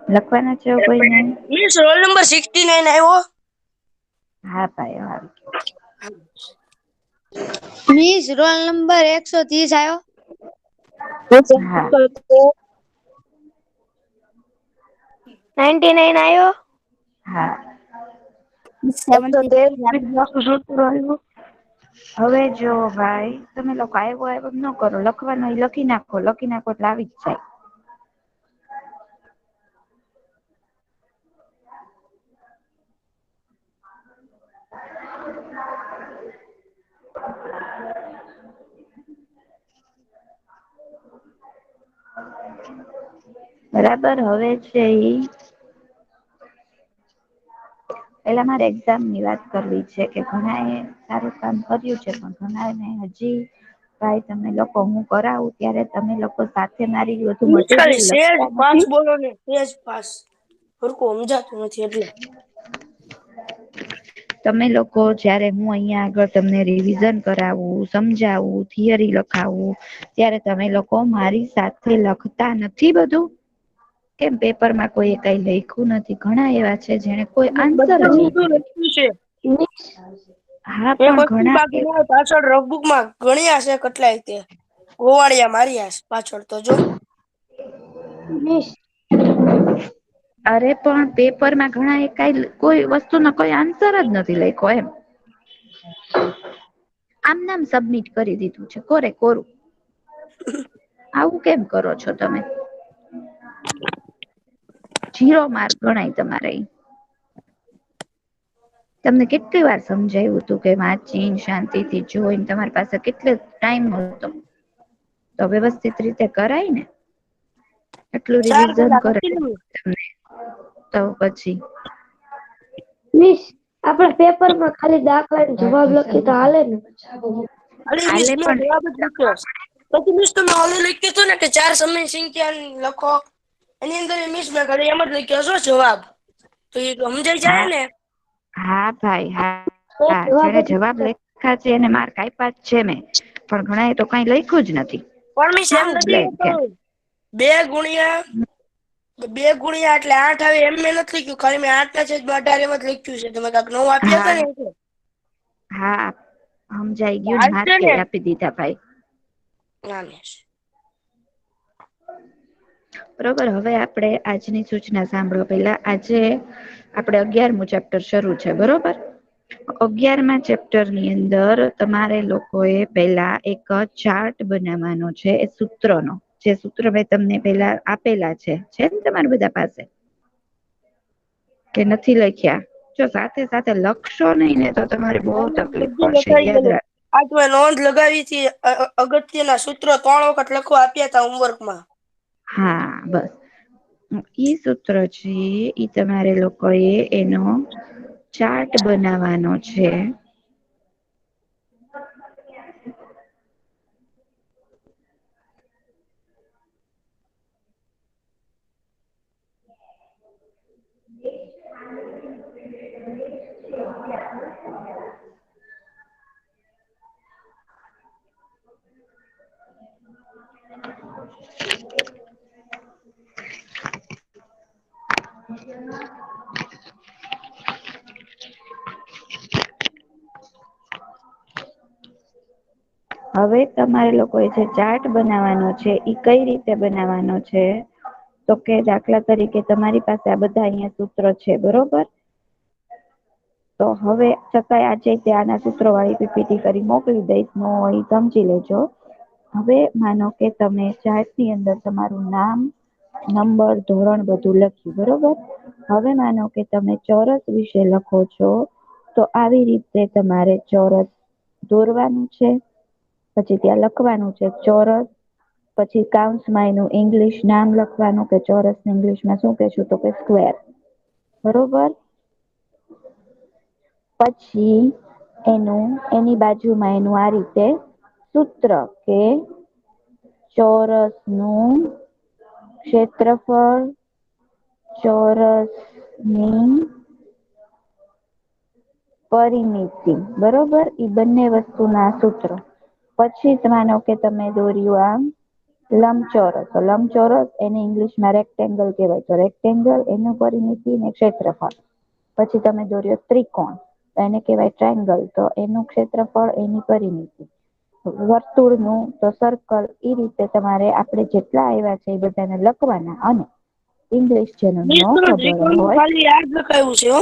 લખવાના છે કોઈને? મિસ રોલ નંબર 69 આવ્યો. હા ભાઈ હા. મિસ રોલ નંબર 130 આવ્યો. હા 99 આવ્યો. હા 113 હવે જો ભાઈ તમે લોકો આવ્યો ન કરો, લખવાનું લખી નાખો એટલે આવી જ જાય. બરાબર. હવે છે ઈ પેલા મારે એક્ઝામ ની વાત કરવી છે કે ઘણા એ સારું કામ કર્યું છે, પણ ઘણા ને હજી ભાઈ તમે લોકો હું કરાવું ત્યારે તમે લોકો સાથે મારી બધું મિસ ખાલી મટીરિયલ સેજ લખતા પાસ નથી. બોલો ને, સેજ પાસ હરખું સમજાતું નથી એટલે. તમે લોકો જયારે હું અહિયાં આગળ તમને રિવિઝન કરાવું, સમજાવું, થિયરી લખાવું ત્યારે તમે લોકો મારી સાથે લખતા નથી બધું? કેમ પેપર માં કોઈ કઈ લખ્યું નથી? ઘણા એવા છે જેને કોઈ આન્સર જ બધું નથી લખ્યું. લખ્યું છે. હા એક પણ વસ્તુ ઘણા બાકી ન હોય પાછળ રફબુકમાં ગણ્યા છે કેટલાય તે ગોવાળિયા માર્યા છે પાછળ તો જો. મિસ અરે પણ પેપરમાં ઘણા એ કઈ કોઈ વસ્તુનો કોઈ આન્સર જ નથી લખ્યો એમ. આમ નામ સબમિટ કરી દીધું છે કોરે કોરું. આવું કેમ કરો છો તમે? 0 માર્ક ગણાય તમારે. તમને કેટલી વાર સમજાયું હતું કે વાંચીને શાંતિથી જોઈને તમારી પાસે કેટલો ટાઈમ હતો તો વ્યવસ્થિત રીતે કરાય ને. આટલું 4 રિવિઝન કલાક કરે હતી ને. તમને તો પછી મિસ આપણે પેપરમાં ખાલી દાખલાનો જવાબ લખીએ તો હાલે ને? અરે મિસ હાલે મેં પણ જવાબ જ લખ્યો. પછી મિસ તમે ઓલું લખ્યું હતું ને કે 4 સમય સંખ્યા લખો, એની અંદર મિસ મેં ખાલી એમ જ લખ્યો છો જવાબ. તો એ સમજાઈ જાય હા ને. હા ભાઈ હા હા જવાબ જેને જ જવાબ લખ્યા છે એને માર્ક આપ્યા જ છે મેં, પણ ઘણા એ તો કઈ લખ્યું જ નથી. પણ મિસ એમ હાવ નથી બ્લેન્ક એમ. લખવાનું. 2 ગુણ્યા 2 ગુણ્યા એટલે 8 આવે એમ મેં નથી લખ્યું. ખાલી મેં 8/18 એમ જ લખ્યું છે. તમે કાંઈક 9 આપ્યા હા હતા ને એટલે. હા સમજાઈ ગયું ને, હાલશે માર્કે આપી દીધા ભાઈ. ના મિસ. બરોબર. હવે આપણે આજની સૂચના સાંભળો. પેલા આજે આપણે 11મું ચેપ્ટર શરૂ છે બરોબર. 11મા ચેપ્ટર ની અંદર તમારે લોકોએ પેલા એક ચાર્ટ બનાવવાનો છે એ સૂત્રનો. જે સૂત્ર મેં તમને પેલા આપેલા છે ને તમારા બધા પાસે? કે નથી લખ્યા? જો સાથે સાથે લખશો નહી ને તો તમારે બહુ તકલીફ બધું પડશે લખાઈ યાદ ગયેલું. રાખ. આ તો મેં નોંધ લગાવી હતી. અગત્યના સૂત્રો 3 વખત લખવા આપ્યા હતા હોમવર્કમાં. હા બસ. ઈ સૂત્ર છે ઈ તમારે લોકો એ એનો ચાર્ટ બનાવવાનો છે. હવે તમારે લોકોએ જે ચાર્ટ બનાવવાનો છે ઈ કઈ રીતે બનાવવાનો છે? તો કે દાખલા તરીકે તમારી પાસે આ બધા અહીંયા સૂત્ર છે બરોબર. તો હવે છતાંય આજે ત્યાંના સૂત્રો વાળી પીપીટી કરી મોકલી દઈશ. ન હોય સમજી લેજો. હવે માનો કે તમે ચાર્ટ ની અંદર તમારું નામ, નંબર, ધોરણ બધું લખ્યું બરોબર. હવે માનો કે તમે ચોરસ વિશે લખો છો તો આવી રીતે તમારે ચોરસ દોરવાનું છે. પછી ત્યાં લખવાનું છે ચોરસ. પછી કાઉન્સમાં એનું ઇંગ્લિશ નામ લખવાનું કે ચોરસ ઇંગ્લિશમાં શું કેશું તો કે સ્ક્વેર. બરોબર. પછી એની બાજુમાં એનું આ રીતે સૂત્ર કે ચોરસનું ક્ષેત્રફળ ચોરસની પરિમિતિ બરોબર. ઈ બંને વસ્તુના સૂત્રો. પછી માનો કે તમે દોર્યું આમ લંબચોરસ. તો લંબચોરસ એને ઇંગ્લિશમાં રેક્ટેંગલ કહેવાય. તો રેક્ટેંગલ એનું પરિમિતિ ને ક્ષેત્રફળ. પછી તમે દોર્યો ત્રિકોણ, તો એને કહેવાય ટ્રાયંગલ. તો એનું ક્ષેત્રફળ, એની પરિમિતિ. વર્તુળનું તો સર્કલ. એ રીતે તમારે આપણે જેટલા આવ્યા છે એ બધાને લખવાના. અને ઇંગ્લિશ જેનો ન ખબર ત્રિકોણ નું હોય, ખાલી યાદ લખાયું છે હો.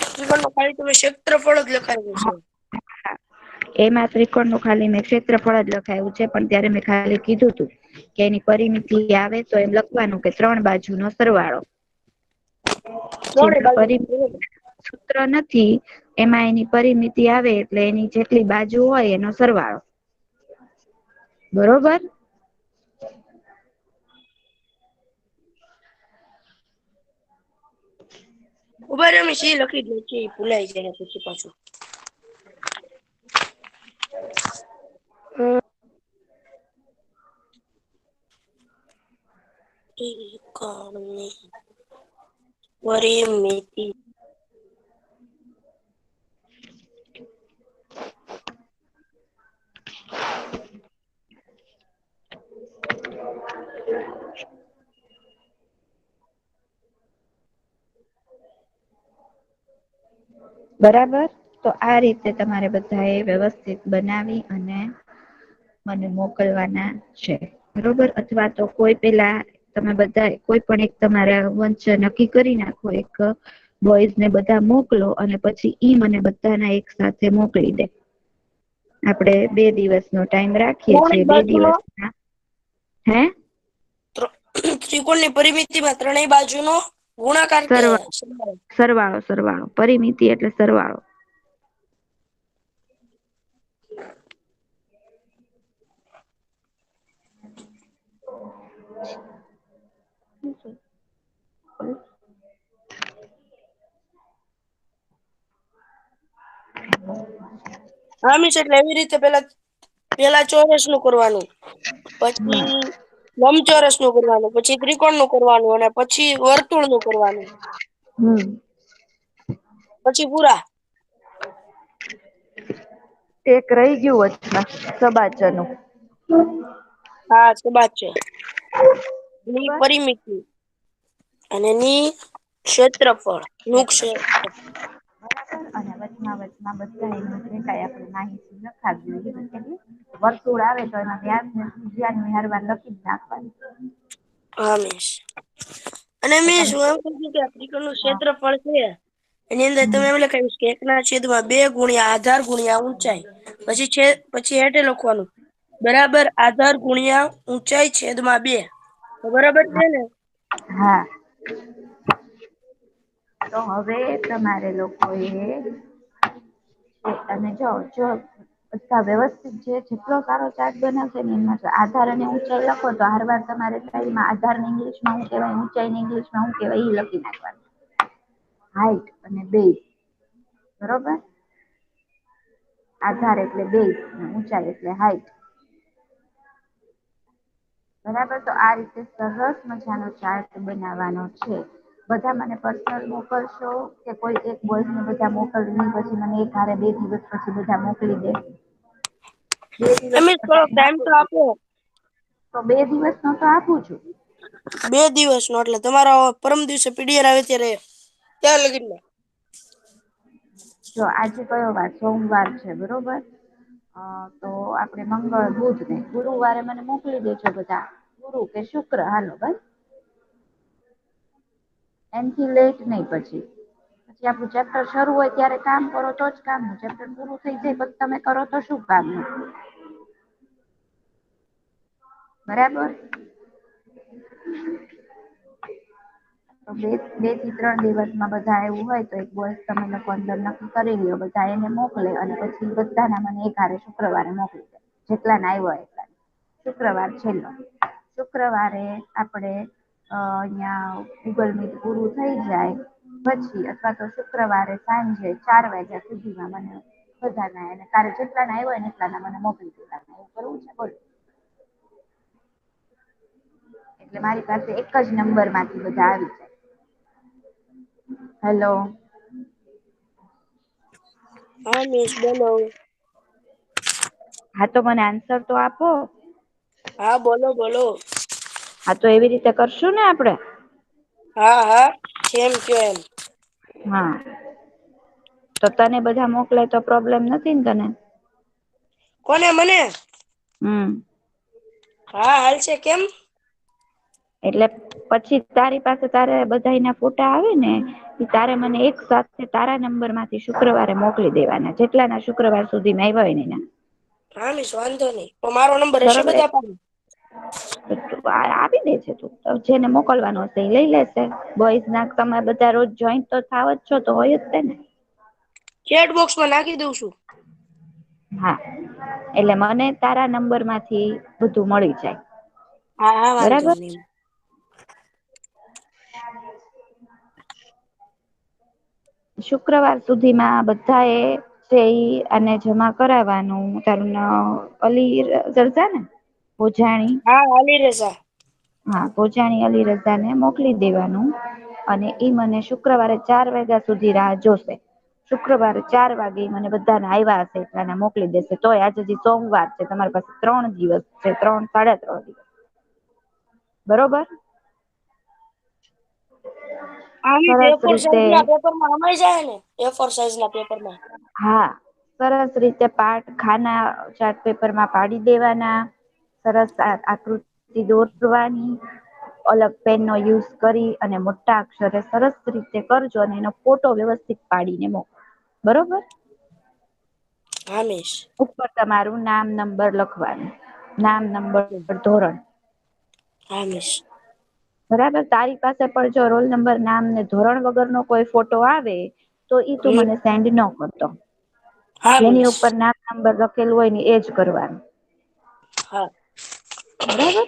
ત્રિકોણ નું ખાલી તમે ક્ષેત્રફળ જ લખાયું છે. એમાં ત્રિકોણ નું ખાલી મેં ક્ષેત્રફળ જ લખાયું છે, પણ ત્યારે મેં ખાલી કીધું તું કે એની પરિમિતિ આવે તો એમ લખવાનું કે 3 બાજુનો સરવાળો. ત્રણેય જેમાં બાજુ પરિમિતિ સૂત્ર નથી, એમાં એની પરિમિતિ આવે એટલે એની જેટલી બાજુ હોય એનો સરવાળો. બરોબર. ઉભા રહ્યો, અમે સી લખી દઉં છું, ભૂલાઈ જાય પછી પાછું. ત્રિકોણની પરિમિતિ. બરાબર. તો આ રીતે તમારે બધાએ વ્યવસ્થિત બનાવી અને મને મોકલવાના છે. બરોબર. અથવા તો કોઈ પેલા તમે બધા કોઈ પણ એક તમારા વંચ નક્કી કરી નાખો. એક બોઈઝ ને બધા મોકલો અને પછી ઈ મને બધાના એક સાથે મોકલી દે. આપણે 2 દિવસનો ટાઈમ રાખીએ છીએ. ત્રણેય 2 બાજુનો દિવસના હે ત્રિકોણની પરિમિતિમાં ત્રણેય બાજુનો ગુણાકાર કે સરવાળો? સરવાળો. સરવાળો. પરિમિતિ એટલે સરવાળો. હા મિસ, એટલે એવી રીતે પેલા ચોરસ નું કરવાનું, પછી લંબચોરસ નું કરવાનું, પછી ત્રિકોણ નું કરવાનું, અને પછી વર્તુળ નું કરવાનું, પછી પૂરા. એક રહી ગયું વચમાં, સબાચરનું. હા, સબાચર. ની બરાબર. પરિમિતિ અને ની ક્ષેત્રફળ નું ક્ષેત્રફળ. અને વચમાં બધા એનું જે કાંઈ આપણે માહિતી લખાવી હોય. વર્તુળ આવે તો એમાં વ્યાસની હારવાર લખી જ નાખવાની. હા મિસ. અને તો મિસ તમે હું એમ કહું છું કે આ ત્રિકોણનું હા, ક્ષેત્રફળ છે, એની અંદર તમે એમ લખાવ્યું છે કે 1/2 ગુણ્યા આધાર ગુણ્યા ઊંચાઈ. પછી હેઠે લખવાનું બરાબર આધાર ગુણ્યા ઊંચાઈ છેદમાં 2. તો બરાબર છે ને? હા. તો હવે તમારે લોકોએ અને જો બધા વ્યવસ્થિત છે જેટલો સારો ચાર્ટ બનાવશે ને એમાં આધાર અને ઊંચાઈ લખો તો હર વાર તમારે સ્ટાઈલમાં આધારને ઇંગ્લિશમાં હું કહેવાય, ઊંચાઈને ઇંગ્લિશમાં હું કહેવાય એ લખી નાખવાનું. હાઈટ અને બેઝ. બરોબર. આધાર એટલે બેઝ અને ઊંચાઈ એટલે હાઈટ. બરાબર. તો આ રીતે સરસ મજાનો ચાર્ટ બનાવવાનો છે. બધા મને પર્સનલ મોકલશો કે કોઈ એક બોયઝને બધા મોકલવી પછી મને એક હારે 2 દિવસ પછી બધા મોકલી દે? 2 તમે દિવસનો થોડોક ટાઈમ ટાઈમ આપું તો છું. આપો. તો 2 દિવસનો તો આપું છું. 2 દિવસનો એટલે તમારા પરમ દિવસે પીડીએર આવે ત્યાં લગીને. જો આજે કયો વાર? સોમવાર છે. બરોબર. તો આપણે મંગળ, બુધ ને ગુરુવારે મને મોકલી દેજો બધા. ગુરુ કે શુક્ર હાલો બસ. એનથી લેટ નહી પછી. પછી આપણું ચેપ્ટર શરૂ હોય ત્યારે કામ કરો તો જ કામનું. ચેપ્ટર પૂરું થઈ જાય પછી તમે કરો તો શું કામનું? બરાબર. તો 2 થી 3 દિવસમાં બધા એવું હોય તો એક બોયસ તમે લોકો અંદર નક્કી કરી લ્યો. બધા એને મોકલે અને પછી બધાના મને એક હારે શુક્રવારે મોકલી દે. જેટલાને આવ્યો હોય એટલાને. શુક્રવાર છેલ્લો. શુક્રવારે આપણે અહીંયા ગૂગલ મીટ પૂરું થઈ જાય પછી અથવા તો શુક્રવારે સાંજે 4 વાગ્યા સુધીમાં મને બધાના એને તારે જેટલાને આવ્યા હોય ને એટલાના મને મોકલી દેવાના. એવું કરવું છે બોલો? એટલે મારી પાસે એક જ નંબરમાંથી બધા આવી જાય. હેલો. હા મિસ બોલો. હા તો મને આન્સર તો આપો. હા બોલો બોલો. હા તો એવી રીતે કરશું ને આપડે. હા હા જેમ કયો એમ. હા તો તને બધા મોકલાય તો પ્રોબ્લેમ નથી ને તને. કોને મને. હમ. હા હાલ છે કેમ. એટલે પછી તારી પાસે તારે બધા ના ફોટા આવે ને. તારે મને એક સાથે તારા નંબર માંથી શુક્રવારે મોકલી દેવાના જેટલા ના શુક્રવાર સુધી માં આવ્યા હોય ને. હા મિસ વાંધો નહી તો મારો નંબર હશે બરોબર બધા પાસે. આપી દે છે તું જેને મોકલવાનું હશે એ લઈ લેશે બોઈસ ના તમે બધા રોજ જોઈન્ટ તો થાવ જ છો તો હોય જ ને. ચેટ બોક્સમાં નાખી દઉં છું. હા એટલે મને તારા નંબર માંથી બધું મળી જાય. હા હા વાંધો બરાબર નહી. શુક્રવાર સુધીમાં બધા એ છે અને જમા કરાવવાનું તારું અલી ચર્ચા ને. પૂજાણી. હા અલી રઝા. હા પોચાણી અલી રઝા ને મોકલી દેવાનું. અને ઈ મને શુક્રવારે 4 વાગ્યા સુધી રાહ જોશે. શુક્રવારે 4 વાગે મને બધાને આવ્યા હશે એટલાને મોકલી દેશે તોય આજે હજી સોમવાર છે તમારી પાસે 3 દિવસ છે 3 સાડા 3 દિવસ. બરોબર. આમી સરસ A4 રીતે સાઈઝ ના પેપર માં હમાઈ જાય ને A4 સાઈઝ ના પેપરમાં. હા સરસ રીતે પાઠ ખાના ચાર્ટ પેપરમાં પાડી દેવાના. સરસ આકૃતિ દોરવાની. અલગ પેન નો યુઝ કરી અને મોટા અક્ષરે સરસ રીતે કરજો અને એનો ફોટો વ્યવસ્થિત પાડીને મોકલો બરોબર. હા મિસ. ઉપર તમારું નામ નંબર લખવાનું નામ નંબર ધોરણ. હા મિસ. બરાબર તારી પાસે પણ જો રોલ નંબર નામ ને ધોરણ વગર નો કોઈ ફોટો આવે. તો ઈ તું હમ મને સેન્ડ ન કરતો હા જેની મિસ ઉપર નામ નંબર લખેલું હોય ને એજ કરવાનું. હા. બરાબર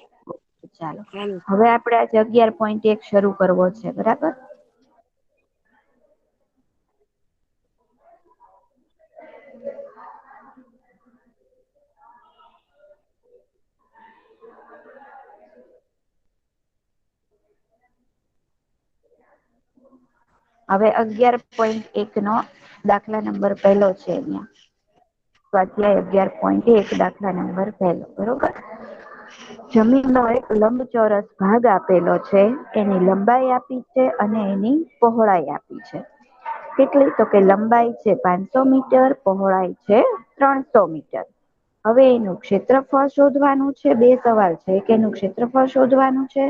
ચાલો હા મિસ હવે આપડે આજે 11.1 શરૂ કરવો છે બરાબર. હવે 11.1 નો દાખલા નંબર પહેલો છે અહિયાં. સ્વાધ્યાય 11.1 દાખલા નંબર 1 બરોબર. જમીનનો એક લંબચોરસ ભાગ આપેલો છે એની લંબાઈ આપી છે અને એની પહોળાઈ આપી છે. કેટલી તો કે લંબાઈ છે 500 મીટર પહોળાઈ છે 300 મીટર. હવે એનું ક્ષેત્રફળ શોધવાનું છે બે સવાલ છે કે એનું ક્ષેત્રફળ શોધવાનું છે.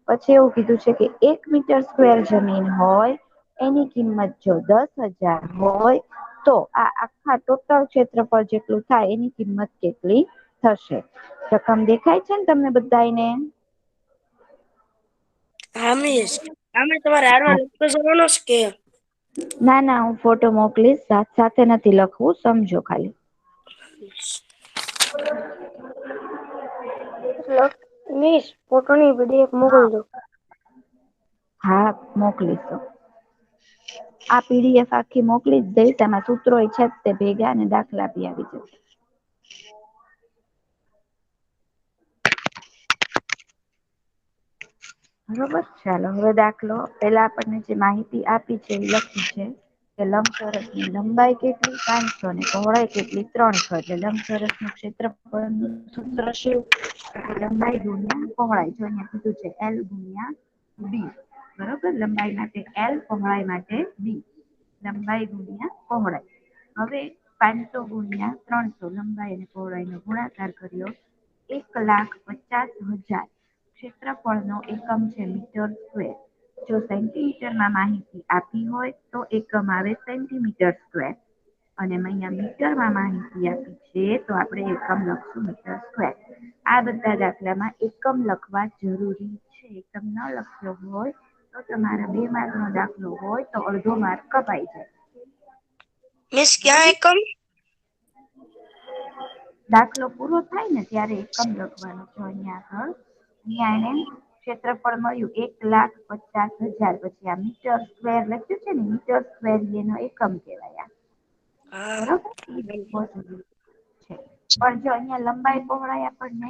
પછી એવું કીધું છે કે 1 મીટર સ્ક્વેર જમીન હોય. એની કિંમત જો 10,000 હોય તો આ આખા ટોટલ ક્ષેત્રફળ જેટલું થાય એની કિંમત કેટલી થશે. રકમ દેખાય છે ને તમને બધાને. હા મિસ આમે તમારે હાર લખતો જવાનો કે. ના ના હું ફોટો મોકલીશ સાથે સાથે નથી લખવું સમજો ખાલી. મિસ ફોટોની PDF મોકલજો. હા મોકલીશું. આ PDF આખી મોકલી જ દઈશ એમાં સૂત્રો છે તે ભેગા અને દાખલા બી આવી જશે. બરોબર ચાલો હવે દાખલો પેલા આપણને જે માહિતી આપી છે એ લખી છે. કે લંબચોરસ ની લંબાઈ કેટલી 500 ને પહોળાઈ કેટલી 300 એટલે લંબચોરસ નું ક્ષેત્રફળ નું સૂત્ર શું લંબાઈ ગુણ્યા પહોળાઈ જો અહીંયા કીધું છે L ગુણ્યા D બરોબર લંબાઈ માટે L પહોળાઈ માટે D. લંબાઈ ગુણ્યા પહોળાઈ. હવે 500 ગુણ્યા 300 લંબાઈ અને પહોળાઈ નો ગુણાકાર કર્યો. 1,50,000 ક્ષેત્રફળ નો એકમ છે મીટર સ્ક્વેર. જો સેન્ટીમીટરમાં માહિતી આપી હોય તો એકમ આવે સેન્ટીમીટર સ્ક્વેર. અને અહીંયા મીટરમાં માહિતી આપી છે તો આપણે એકમ લખશું મીટર સ્ક્વેર. આ બધા દાખલામાં એકમ લખવા જરૂરી છે એકમ ન લખ્યો હોય તો તમારા 2 માર્ક નો દાખલો હોય તો અડધો માર્ક કપાઈ જાય. મિસ ક્યાં બરોબર એકમ. દાખલો પૂરો થાય ને ત્યારે એકમ લખવાનો છો અહિયાં આગળ અહિયાં એને ક્ષેત્રફળ મળ્યું 1,50,000 પછી આ મીટર સ્ક્વેર લખ્યું છે ને મીટર સ્ક્વેર એનો એકમ કેવાય. હા બરોબર પણ જો અહિયાં લંબાઈ પહોળાઈ આપણને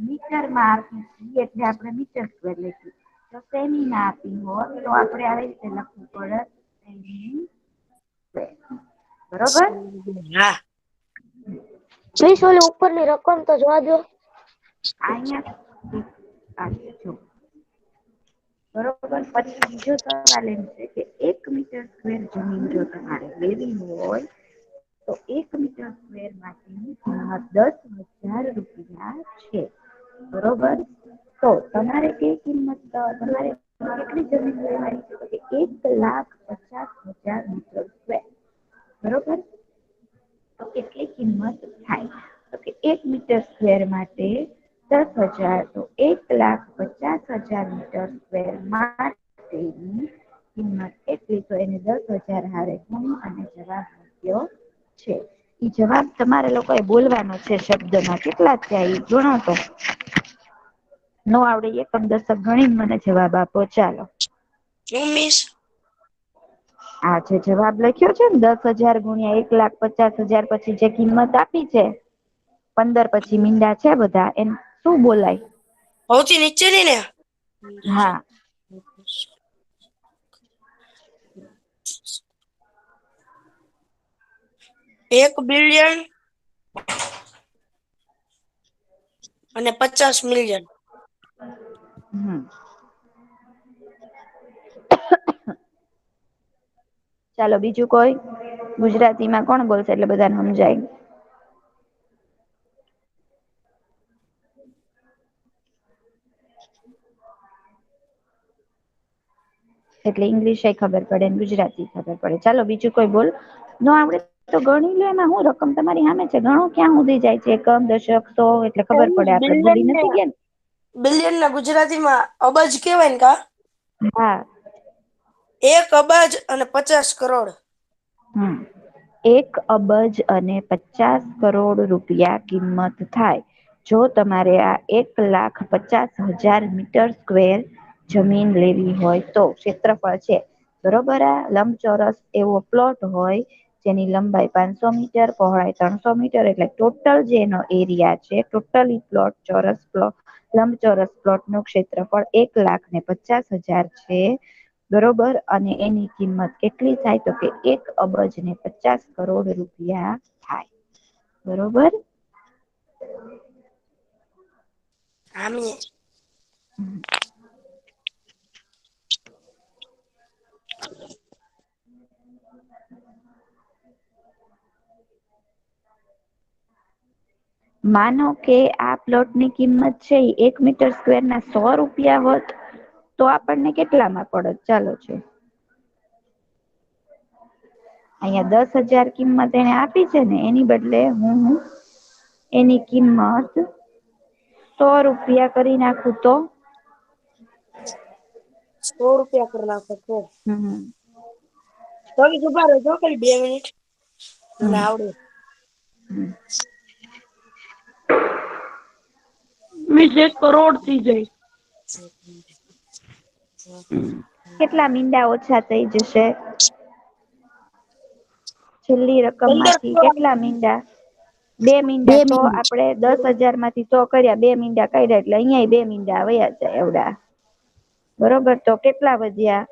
મીટરમાં આપી એટલે આપણે મીટર સ્ક્વેર લઈશું. જો સેમી ના આપી હોય તો આપણે આવી રીતે લખવું પડે સેમી. બરોબર. હા. મિસ ઓલી ઉપરની રકમ તો જોવા દો. અહીંયા જો બરોબર. પછી બીજો સવાલ એમ છે કે 1 મીટર સ્ક્વેર જમીન જો તમારે લેવી હોય તો 1 મીટર સ્ક્વેર માટેની કિંમત 10,000 રૂપિયા છે. બરોબર. તો તમારે તે કિંમત તમારે કેટલી જમીન લેવાની છે તો કે 1,50,000 મીટર સ્ક્વેર. બરોબર. તો કેટલી કિંમત થાય તો કે 1 મીટર સ્ક્વેર માટે 10,000 તો 1,50,000 મીટર સ્ક્વેર માટેની કિંમત એટલી તો એને 10,000 હારે ગુણી અને જવાબ મૂક્યો છે. ઈ જવાબ તમારે લોકોએ બોલવાનો છે શબ્દમાં. કેટલા થયા ઈ ગણો તો. નો આવડે એકમ દશક ગણીને મને જવાબ આપો. ચાલો. 19. આ જે જવાબ લખ્યો છે ને 10,000 ગુણ્યા 1,50,000 પછી જે કિંમત આપી છે 15 પછી મીંડા છે બધા એમ શું બોલાય? સૌથી નીચેની ને હા. 1 બિલિયન અને 50 મિલિયન. ચાલો બીજું કોઈ ગુજરાતીમાં કોણ બોલશે એટલે બધાને સમજાય. એટલે ઇંગ્લિશ એ ખબર પડે ને ગુજરાતી ખબર પડે. ચાલો બીજું કોઈ બોલ. નો આવડે તો ગણી લો. એમાં હું રકમ તમારી સામે છે. ગણો ક્યાં સુધી જાય છે. એકમ દશક સો એટલે ખબર પડે. આપડે ભૂલી નથી ગયા ને. બિલિયન ના ગુજરાતીમાં અબજ કેવાય ને કા? હા. 1 અબજ અને 50 કરોડ. 1 અબજ અને 50 કરોડ રૂપિયા કિંમત થાય જો તમારે આ 1,50,000 મીટર સ્ક્વેર જમીન લેવી હોય તો. ક્ષેત્રફળ છે બરોબર. આ લંબચોરસ એવો પ્લોટ હોય જેની લંબાઈ 500 મીટર, પહોળાઈ 300 મીટર એટલે ટોટલ જેનો એરિયા છે ટોટલી પ્લોટ ચોરસ પ્લોટ લંબચોરસ પ્લોટ નું ક્ષેત્રફળ 1,50,000 છે. બરોબર. અને એની કિંમત કેટલી થાય તો કે 1 અબજ અને 50 કરોડ રૂપિયા થાય. બરોબર. આમી માનો કે આ પ્લોટ ની કિંમત છે 1 મીટર સ્ક્વેર ના 100 રૂપિયા હોત તો આપણને કેટલામાં પડત? ચાલો છે. અહિયાં 10,000 કિંમત એને આપી છે ને એની બદલે હું એની કિંમત 100 રૂપિયા કરી નાખું તો? 100 રૂપિયા કરી નાખો તો? હમ. તો ઉભા રહેજો ખાલી 2 મિનિટ. મને હમ આવડે. હમ. 20 કરોડ થઈ જાય. કેટલા મીંડા ઓછા થઈ જશે? છેલ્લી રકમ 15 માંથી કરોડ. કેટલા મીંડા? 2 મીંડા તો આપડે 10,000 માંથી 100 કર્યા 2 મીંડા કર્યા એટલે અહિયાં 2 મીંડા વયા જાય એવડા. બરોબર. તો કેટલા વધ્યા?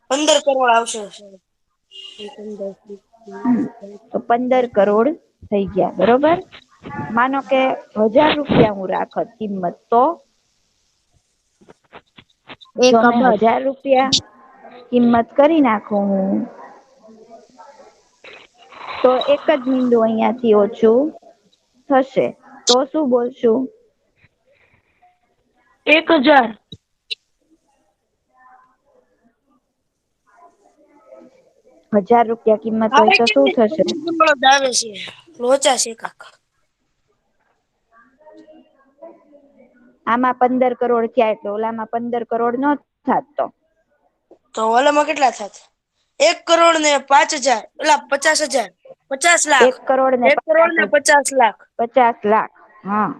15 કરોડ આવશે. તો 15 કરોડ થઈ ગયા. બરોબર. માનો કે 1,000 રૂપિયા હું રાખત કિંમત તો? જો 1 મેં અબજ 1,000 રૂપિયા કિંમત કરી નાખું હું તો એક જ મીંડું અહિયાં થી ઓછું થશે. તો શું બોલશું? 1,000. 1,000 રૂપિયા કિંમત હોય આવે તો કે શું થશે? આવે છે. લોચા છે કાક. આમાં 15 કરોડ થયા એટલે ઓલામાં 15 કરોડ નો થાત તો? તો ઓલામાં કેટલા થાત? 1 કરોડ ને 5,000 ઓલા 50,000 50 લાખ. 1 કરોડ ને 1 કરોડ ને 50 લાખ. 50 લાખ. હા.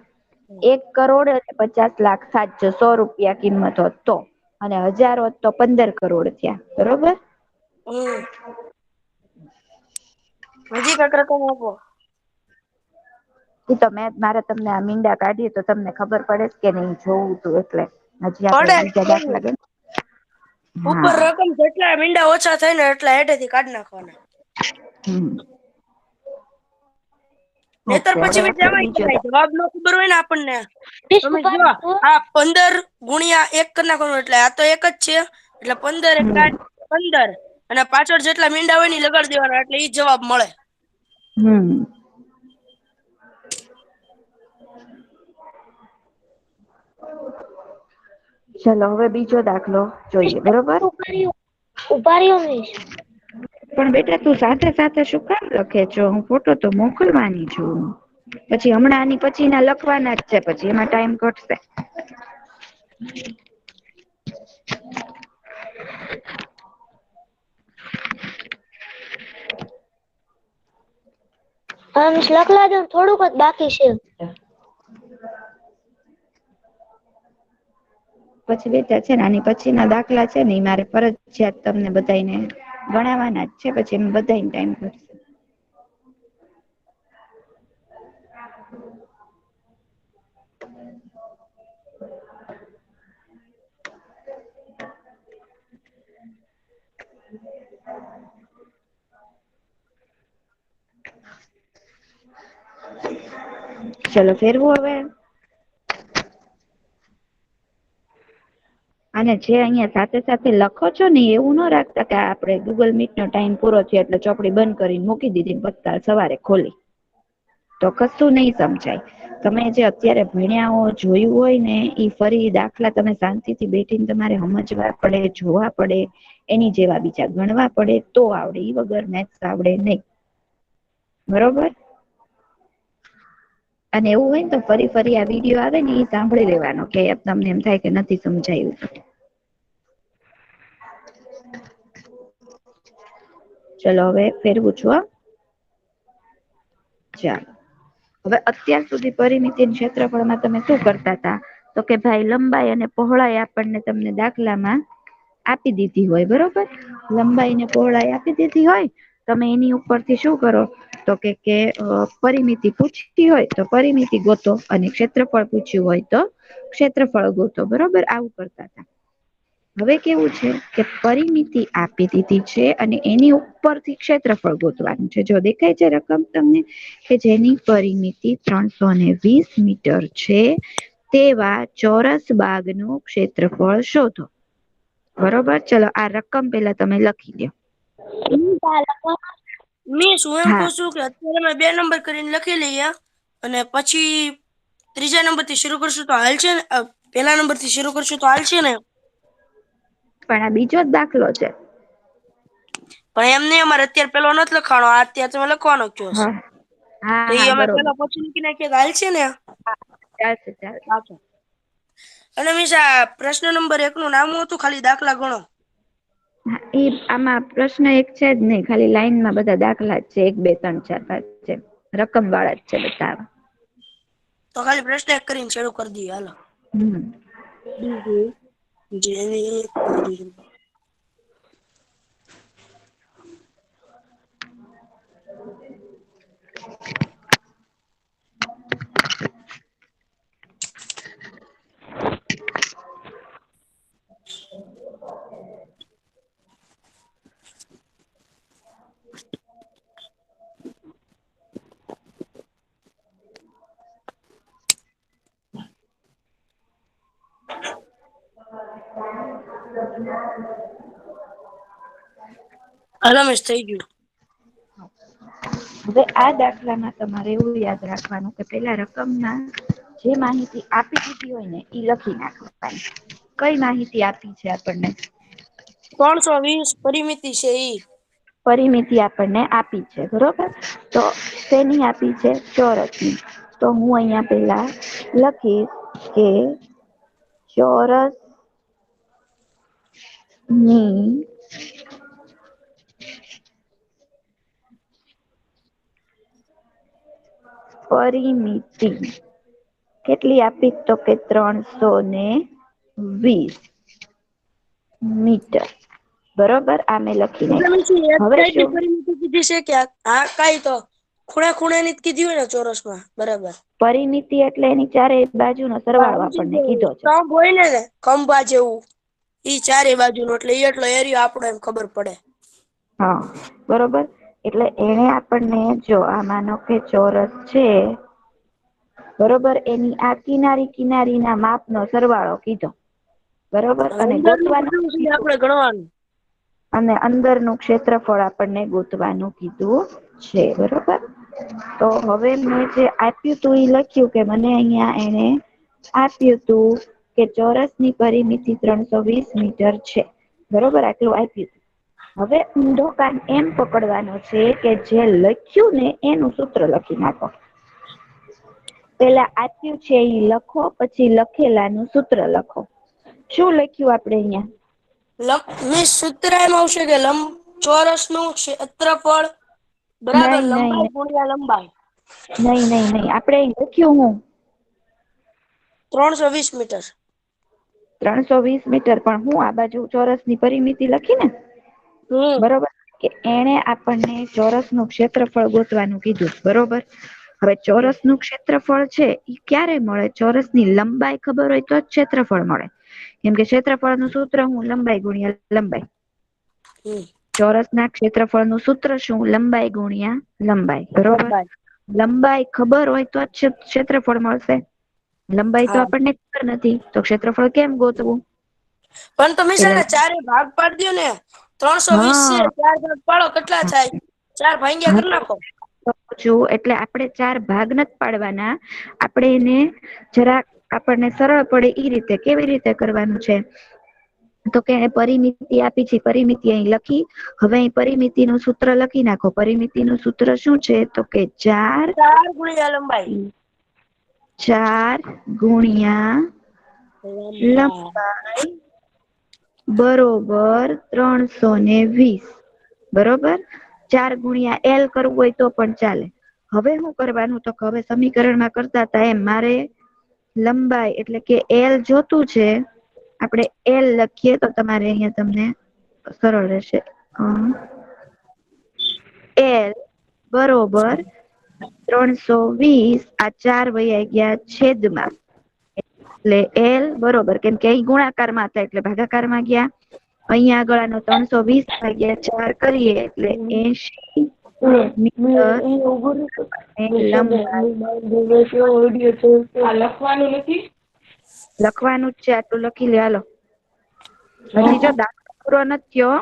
1 કરોડ અને 50 લાખ થાત જો 100 રૂપિયા કિંમત હોત તો. અને 1,000 હોત તો 15 કરોડ થયા. બરોબર. હમ. હજી કાક રકમ આપો. તો મારે તમને આ મીંડા કાઢીએ તો તમને ખબર પડે કે નહી જોવું તું એટલે. હજી આપડે પડે બીજા દાખલા ગણ. ઉપર રકમ જેટલા મીંડા ઓછા થાય ને એટલા હેઠેથી કાઢી નાખવાના. હમ. નહીતર ઓકે, પછી હવે આપણે જવાય બીજો કરાય. જવાબ નો ખબર હોય ને આપણને મિસ તમે ઉભા જો રહો. આ 15 ગુણ્યા 1 કરી નાખવાનું એટલે આ તો એક જ છે એટલે 15 એકા 15 અને પાછળ જેટલા મીંડા હોય ને ઈ લગાડી દેવાના એટલે ઈ જવાબ મળે. ચલો હવે બીજો દાખલો જોઈએ, બરોબર? ઉભા રહ્યો મિસ. પણ બેટા તું સાથે સાથે શું કામ લખે છો? હું ફોટો તો મોકલવાની છું. પછી હમણાં આની પછી ના લખવાના જ છે, પછી એમાં ટાઈમ ઘટશે. મિસ લખલા દો, થોડુંક જ બાકી છે. પછી બેટા છે ને આની પછીના દાખલા છે ને ઈ મારે ફરજિયાત તમને બધાને ગણાવવાના જ છે, પછી એમ બધાને ટાઈમ ઘટશે. ચલો ફેરવું હવે. અને જે અહીંયા સાથે સાથે લખો છો ને એવું ન રાખતા કે આપણે ગૂગલ મીટ નો ટાઈમ પૂરો થયો એટલે ચોપડી બંધ કરીને મૂકી દીધી પત્તા સવારે ખોલી તો કશું નહીં સમજાય. તમે જે અત્યારે ભણ્યા હો જોયું હોય ને ઈ ફરી દાખલા તમે શાંતિથી બેઠીને તમારે સમજવા પડે, જોવા પડે, એની જેવા બીજા ગણવા પડે તો આવડે. ઈ વગર મેથ્સ આવડે નહીં, બરોબર? અને એવું હોય ને તો ફરી ફરી આ વિડીયો આવે ને એ સાંભળી લેવાનો કે તમને એમ થાય કે નથી સમજાયું. ચલો હવે ફેરવું છું. ચાલો હવે અત્યાર સુધી પરિમિતિ ક્ષેત્રફળમાં તમે શું કરતા હતા? તો કે ભાઈ લંબાઈ અને પહોળાઈ આપણને તમને દાખલામાં આપી દીધી હોય, બરોબર? લંબાઈ ને પહોળાઈ આપી દીધી હોય, તમે એની ઉપરથી શું કરો તો કે પરિમિતિ પૂછતી હોય તો પરિમિતિ ગોતો અને ક્ષેત્રફળ પૂછ્યું હોય તો ક્ષેત્રફળ ગોતો, બરોબર? આવું કરતા હતા. હવે કેવું છે કે પરિમિતિ આપી દીધી છે અને એની ઉપરથી ક્ષેત્રફળ ગોતવાનું છે. જો દેખાય છે રકમ તમને કે જેની પરિમિતિ 320 મીટર છે તેવા ચોરસ બાગનું ક્ષેત્રફળ શોધો, બરોબર? ચલો આ રકમ પેલા તમે લખી દો. મિસ હું એમ હા કહું છું કે અત્યારે મેં 2 નંબર કરીને લખી લઈએ અને પછી ત્રીજા નંબર થી શરૂ કરશું તો હાલ છે ને? પહેલા નંબર થી શરૂ કરશું તો હાલ છે ને? પણ આ બીજો જ દાખલો છે. પણ એમ નહીં, અમારે અત્યારે પેલો નથી લખવાનો, આ અત્યારે તમે લખવાનો કયો છે. હા તો હા એ હા અમે બરોબર. પેલા પછી મૂકી નાખીએ તો હાલ છે ને? ચાલશે ચાલશે. સાચો. અને મિસ આ પ્રશ્ન નંબર 1 નું નામ હતું ખાલી દાખલા ગણો. ઈ આમાં પ્રશ્ન એક છે જ નહીં, ખાલી લાઈનમાં બધા દાખલા જ છે. 1 2 3 4 5 છે, રકમ વાળા જ છે બધા. તો ખાલી પ્રશ્ન 1 કરીને શરૂ કરી દઈએ, હાલો. જેની હાલો મિસ, થઈ ગયું. હવે આ દાખલામાં તમારે એવું યાદ રાખવાનું કે પેલા રકમમાં જે માહિતી આપી દીધી હોય ને ઈ લખી નાખવાની. કઈ માહિતી આપી છે આપણને? 320 પરિમિતિ છે ઈ. પરિમિતિ આપણને આપી છે, બરોબર? તો શેની આપી છે? ચોરસની. તો હું અહીંયા પેલા લખીશ કે ચોરસ ની પરિમિતિ કેટલી આપી? તો કે 320 મીટર, બરોબર? આ મેં લખી નાખ્યું. હવે શું? પરિમિતિ કીધી છે કે આ કાઈ તો ખૂણા ખૂણાની જ કીધી હોય ને ચોરસમાં, બરાબર? પરિમિતિ એટલે એની ચારે બાજુનો સરવાળો આપણને કીધો છે. સ્તંભ હોય ને ખંભા જેવું, ઈ ચારે બાજુનો એટલે ઈ એટલો એરિયો આપણો એમ ખબર પડે. હા બરોબર. એટલે એને આપણને જો આ માનો કે ચોરસ છે બરોબર, એની આ કિનારીના માપનો સરવાળો કીધો બરોબર, અને અંદરનું ગોતવાનું કેટલું છે કીધું આપણે ગણવાનું. અને અંદરનું ક્ષેત્રફળ આપણને ગોતવાનું કીધું છે. બરોબર, તો હવે મેં જે આપ્યું તું એ લખ્યું કે મને અહીંયા એને આપ્યું તું કે ચોરસની પરિમિતિ 320 મીટર છે. બરોબર, આટલું આપ્યું. હવે ઊંધો કાન એમ પકડવાનો છે કે જે લખ્યું ને એનું સૂત્ર લખી નાખો. પેલા આપ્યું છે એ લખો, પછી લખેલાનું સૂત્ર લખો. શું લખ્યું આપડે અહિયાં? સૂત્ર એમ આવશે કે ચોરસનું ક્ષેત્રફળ બરાબર નહીં નહીં લંબાઈ ગુણ્યા લંબાઈ. નહીં આપણે લખ્યું હું 320 મીટર. 320 મીટર, પણ હું આ બાજુ ચોરસની પરિમિતિ લખી ને બરોબર, કે એને આપણને ચોરસનું ક્ષેત્રફળ ગોતવાનું કીધું. બરોબર, હવે ચોરસનું ક્ષેત્રફળ છે એ ક્યારે મળે? ચોરસની લંબાઈ ખબર હોય તો જ ક્ષેત્રફળ મળે. કેમ કે ક્ષેત્રફળનું સૂત્ર હું લંબાઈ ગુણ્યા લંબાઈ. ચોરસના ક્ષેત્રફળનું સૂત્ર શું? લંબાઈ ગુણ્યા લંબાઈ. બરોબર, લંબાઈ ખબર હોય તો જ ક્ષેત્રફળ મળશે. લંબાઈ તો હા આપણને ખબર નથી, તો ક્ષેત્રફળ કેમ ગોતવું? પણ તમે છે એટલે ને ચારે ભાગ પાડી દો ને. 320 છે, હા 4 ભાગ પાડો કેટલા થાય? 4 ભાગ્યા કરી નાખો. એટલે આપણે 4 ભાગ નથી પાડવાના, આપણે એને જરાક આપણને સરળ પડે ઈ રીતે. કેવી રીતે કરવાનું છે? તો કે પરિમિતિ આપી છે, પરિમિતિ અહીં લખી. હવે અહીં પરિમિતિનું સૂત્ર લખી નાખો. પરિમિતિનું સૂત્ર શું છે? તો કે 4 ગુણ્યા લંબાઈ. 4 ગુણ્યા લંબાઈ બરોબર 320. બરોબર, 4 ગુણ્યા L કરવું હોય તો પણ ચાલે. હવે શું કરવાનું? તો હવે સમીકરણમાં કરતા હતા એમ મારે લંબાઈ એટલે કે L જોતું છે. આપણે L લખીએ તો તમારે અહીંયા તમને સરળ રહેશે. L બરોબર 320, આ 4 વયા ગયા છેદમાં, એટલે L બરોબર, કેમ કે અહીં ગુણાકારમાં હતા એટલે ભાગાકારમાં ગયા. અહીંયા આગળ આનો 320 ભાગ્યા 4 કરીએ એટલે 80 મીટર લખવાનું જ છે. આટલું લખી લે, હાલો. હજી જો દાખલો પૂરો નથી થયો.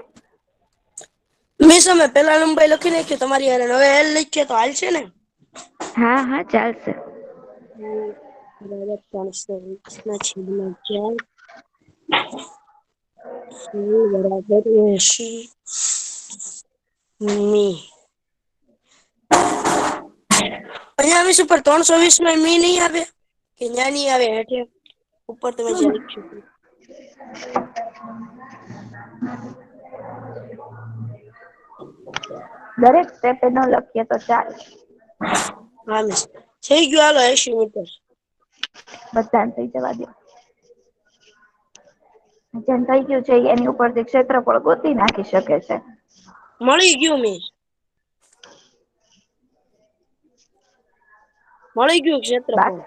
અમે પેલા લંબાઈ લખી નાખી તમારી હારે, હવે L લખીએ તો હાલ છે ને? હા ચાલશે. બરાબર 320 ના છેદમાં 4 બરાબર 80 મી. અહીંયા આવીશ ઉપર 320 માં મી નહીં આવે કે ન્યા નહીં આવે? હેઠે ઉપર તમે જે લખ્યું દરેક સ્ટેપે ન લખીએ તો ચાલે. હા મિસ થઈ ગયું. હાલો 80 મીટર. બધાને થઈ જવા દો. જેમ થઈ ગયું છે એની ઉપરથી ક્ષેત્રફળ ગોતી નાખી શકે છે. મળી ગયું મિસ, મળી ગયું ક્ષેત્રફળ.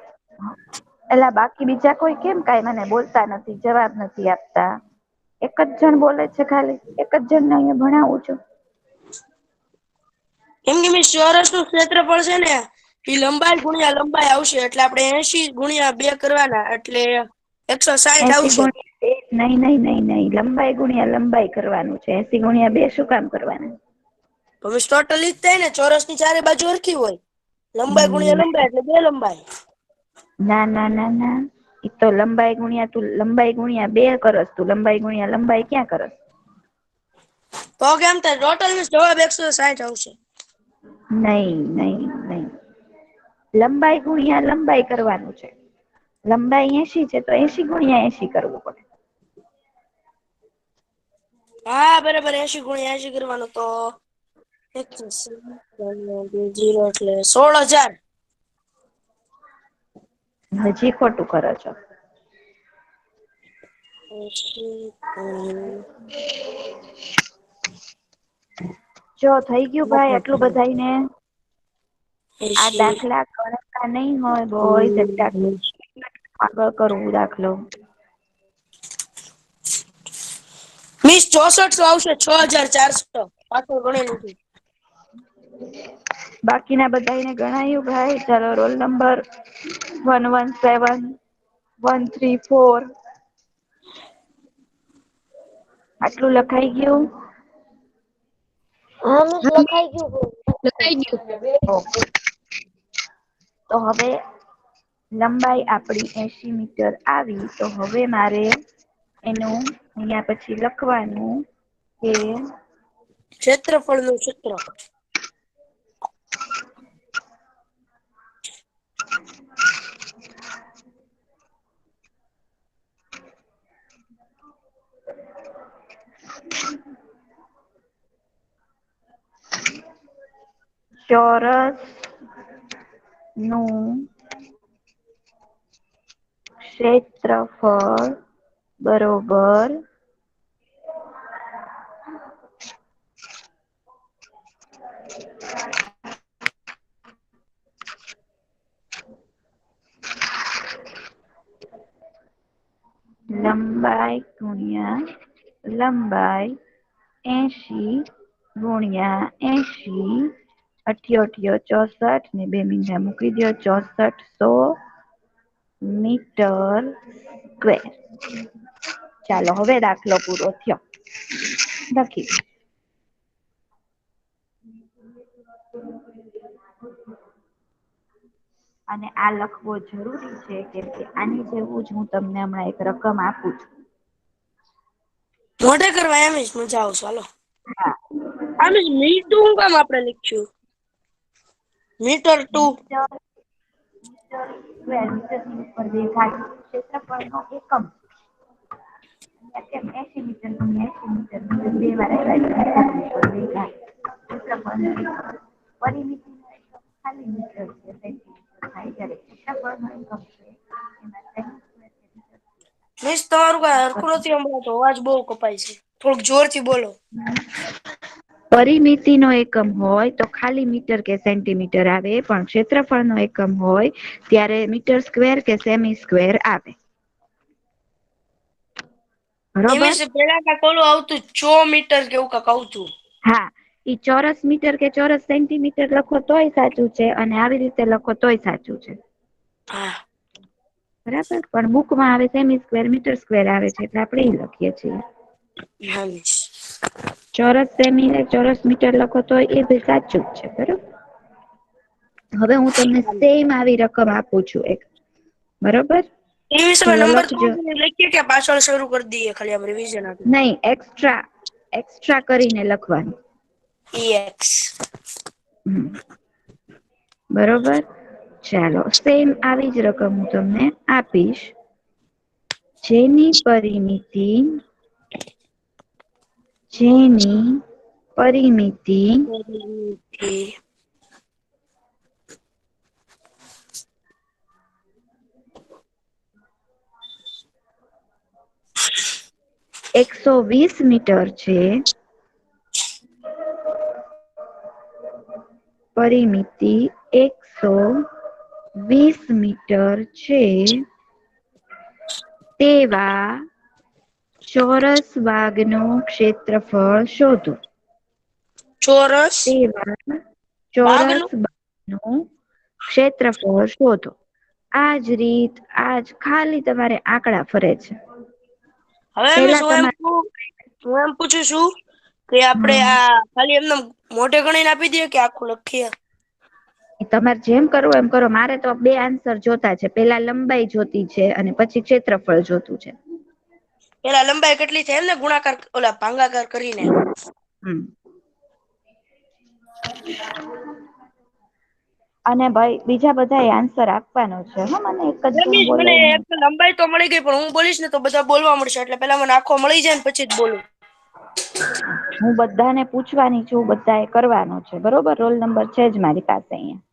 એલા બાકી બીજા કોઈ કેમ કાંઈ મને બોલતા નથી, જવાબ નથી આપતા? એક જ જણ બોલે છે, ખાલી એક જ જણને અહીંયા ભણાવું છું. કેમ કે મિસ ચોરસનું ક્ષેત્રફળ છે ને એ લંબાઈ ગુણ્યા લંબાઈ આવશે, એટલે આપણે 80 ગુણ્યા 2 કરવાના, એટલે 160 80 આવશે. ગુણ્યા 2 નહીં, લંબાઈ ગુણ્યા લંબાઈ કરવાનું છે. 80 ગુણ્યા 2 શું કામ કરવાના? તો મિસ ટોટલ ઈ જ થાય ને, ચોરસની ચારે બાજુ સરખી હોય. લંબાઈ ગુણ્યા લંબાઈ એટલે 2 લંબાઈ. ના, ઈ તો લંબાઈ ગુણ્યા તું લંબાઈ ગુણ્યા 2 કરસ, તું લંબાઈ ગુણ્યા લંબાઈ ક્યાં કરસ? તો કેમ થાય? ટોટલ મિસ જવાબ 160 આવશે. નહીં. લંબાઈ ગુણ્યા લંબાઈ કરવાનું છે. લંબાઈ 80 છે તો 80 ગુણ્યા 80 કરવું પડે. હા બરાબર, 80 ગુણ્યા 80 કરવાનું, તો 0 એટલે 16,000. હજી ખોટું કરો છો. 80 જો થઈ ગયું ભાઈ એટલું બધાઈને? આ 80 દાખલા ગણતા નહીં હોય બોય, આગળ કરવું દાખલો. મિસ 6400 આવશે. 6400 પાછળ ગણી લીધું. બાકીના બધાને ગણાયું ભાઈ? ચાલો રોલ નંબર 117134. આટલું લખાઈ ગયું? હા મિસ લખાઈ ગયું. લખાઈ ગયું. ઓકે. તો હવે લંબાઈ આપણી 80 મીટર આવી. તો હવે મારે એનું અહીંયા પછી લખવાનું કે ક્ષેત્રફળનું સૂત્ર. ચોરસ નું ક્ષેત્રફળ બરોબર લંબાઈ ગુણ્યા લંબાઈ 80 ગુણ્યા 80. 88 64 ને 2 મીંડા મૂકી દો. 6400 મીટર સ્ક્વેર. ચાલો હવે દાખલો પૂરો થયો. લખી અને આ લખવો જરૂરી છે કેમ કે આની જેવું જ હું તમને હમણાં એક રકમ આપું છું. મોઢે કરવા એમ જ મજા આવશે. હાલો હા. આમ મીટર હું કામ આપણે લખ્યું? મીટર 2 મીટર સ્ક્વેર મીટરની ઉપર 2 ઘાત ક્ષેત્રફળનો એકમ. કેમ 80 મીટર ગુણ્યા 80 મીટર 2 વાર આવ્યા. પરિમિતિ ખાલી મીટર છે સેન્ટીમીટર થાય ત્યારે ક્ષેત્રફળનો એકમ છે એમાં મિસ તમારું કઈ હરખું નથી સંભળાતું. અવાજ બહુ કપાય છે. થોડુંક જોરથી બોલો. પરિમિતિનો એકમ હોય તો ખાલી મીટર કે સેન્ટીમીટર આવે, પણ ક્ષેત્રફળનો એકમ હોય ત્યારે મીટર સ્ક્વેર કે સેમી સ્ક્વેર આવે. બરોબર? પેલા કાંક ઓલું આવતું 100 મીટર કે એવું કાંક આવતું. હા. ઈ ચોરસ મીટર કે ચોરસ સેન્ટીમીટર લખો તોય સાચું છે અને આવી રીતે લખો તોય સાચું છે. હા. બરાબર, પણ બુકમાં આવે સેમી સ્ક્વેર મીટર સ્ક્વેર આવે છે એટલે આપણે એ લખીએ છીએ. હા મિસ. ચોરસ સેમી ને ચોરસ મીટર લખો તો એ ભી સાચું જ છે. બરોબર. હવે હું તમને સેમ આવી રકમ આપું છું એક. બરોબર. એ વિશે તો નંબર લખજો. થોડું લખીએ કે પાછળ શરૂ કરી દઈએ ખાલી આમ રિવિઝન આપી. નહીં, એક્સ્ટ્રા કરીને લખવાનું. EX. બરોબર. ચાલો સેમ આવી જ રકમ હું તમને આપીશ. જેની પરિમિતિ 120 મીટર છે. પરિમિતિ 120 મીટર છે. તેવા ચોરસ ભાગનું ક્ષેત્રફળ શોધો. ચોરસ તેવા ચોરસ ભાગનું ભાગનું ક્ષેત્રફળ શોધો. આજ રીત ખાલી તમારે આંકડા ફરે છે. હવે મિસ પેલા તમારે હું એમ પૂછું છું કે આપણે આ ખાલી એમને મોઢે ગણીને આપી દઈએ કે આખું લખીએ? તમારે જેમ કરવું એમ કરો. મારે તો 2 આન્સર જોતા છે. પેલા લંબાઈ જોતી છે અને પછી ક્ષેત્રફળ જોતું છે. પેલા લંબાઈ કેટલી છે એમને ગુણાકાર ઓલા ભાગાકાર કરીને. અને ભાઈ બીજા બધા આન્સર આપવાનો છે. મને એક જ જણ બોલે મને નહીં. એક લંબાઈ તો મળી ગઈ પણ હું બોલીશ ને તો બધા બોલવા મળશે એટલે પેલા મને આખો મળી જાય ને પછી જ બોલું. હું બધાને પૂછવાની છું. બધા એ કરવાનું છે. બરોબર. રોલ નંબર છે જ મારી પાસે અહીંયા.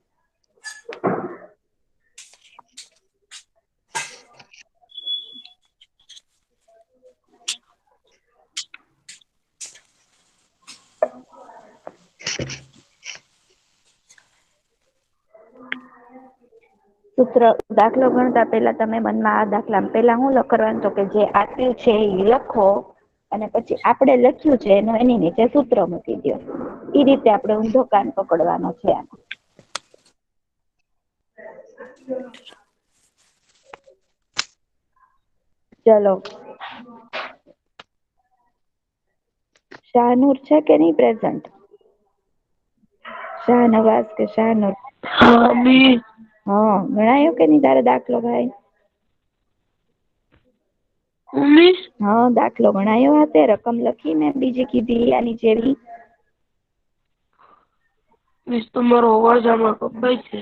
સૂત્ર દાખલો ગણતા પેલા તમે મનમાં આ દાખલા પેલા હું કરવાનું તો કે જે આપ્યું છે એ લખો અને પછી આપણે લખ્યું છે એનો એની નીચે સૂત્ર મૂકી દો. એ રીતે આપણે ઊંધો કાન પકડવાનો છે. ચલો. શાહનુર છે કે નહી પ્રેઝન્ટ? શાહનવાઝ કે શાહનુર? હા, ગણાયો કે નહી તારે દાખલો ભાઈ? હા, દાખલો ગણાયો હતે. રકમ લખી ને બીજી કીધી આની જેવી. મિસ તમારો અવાજ આમાં કપાય છે.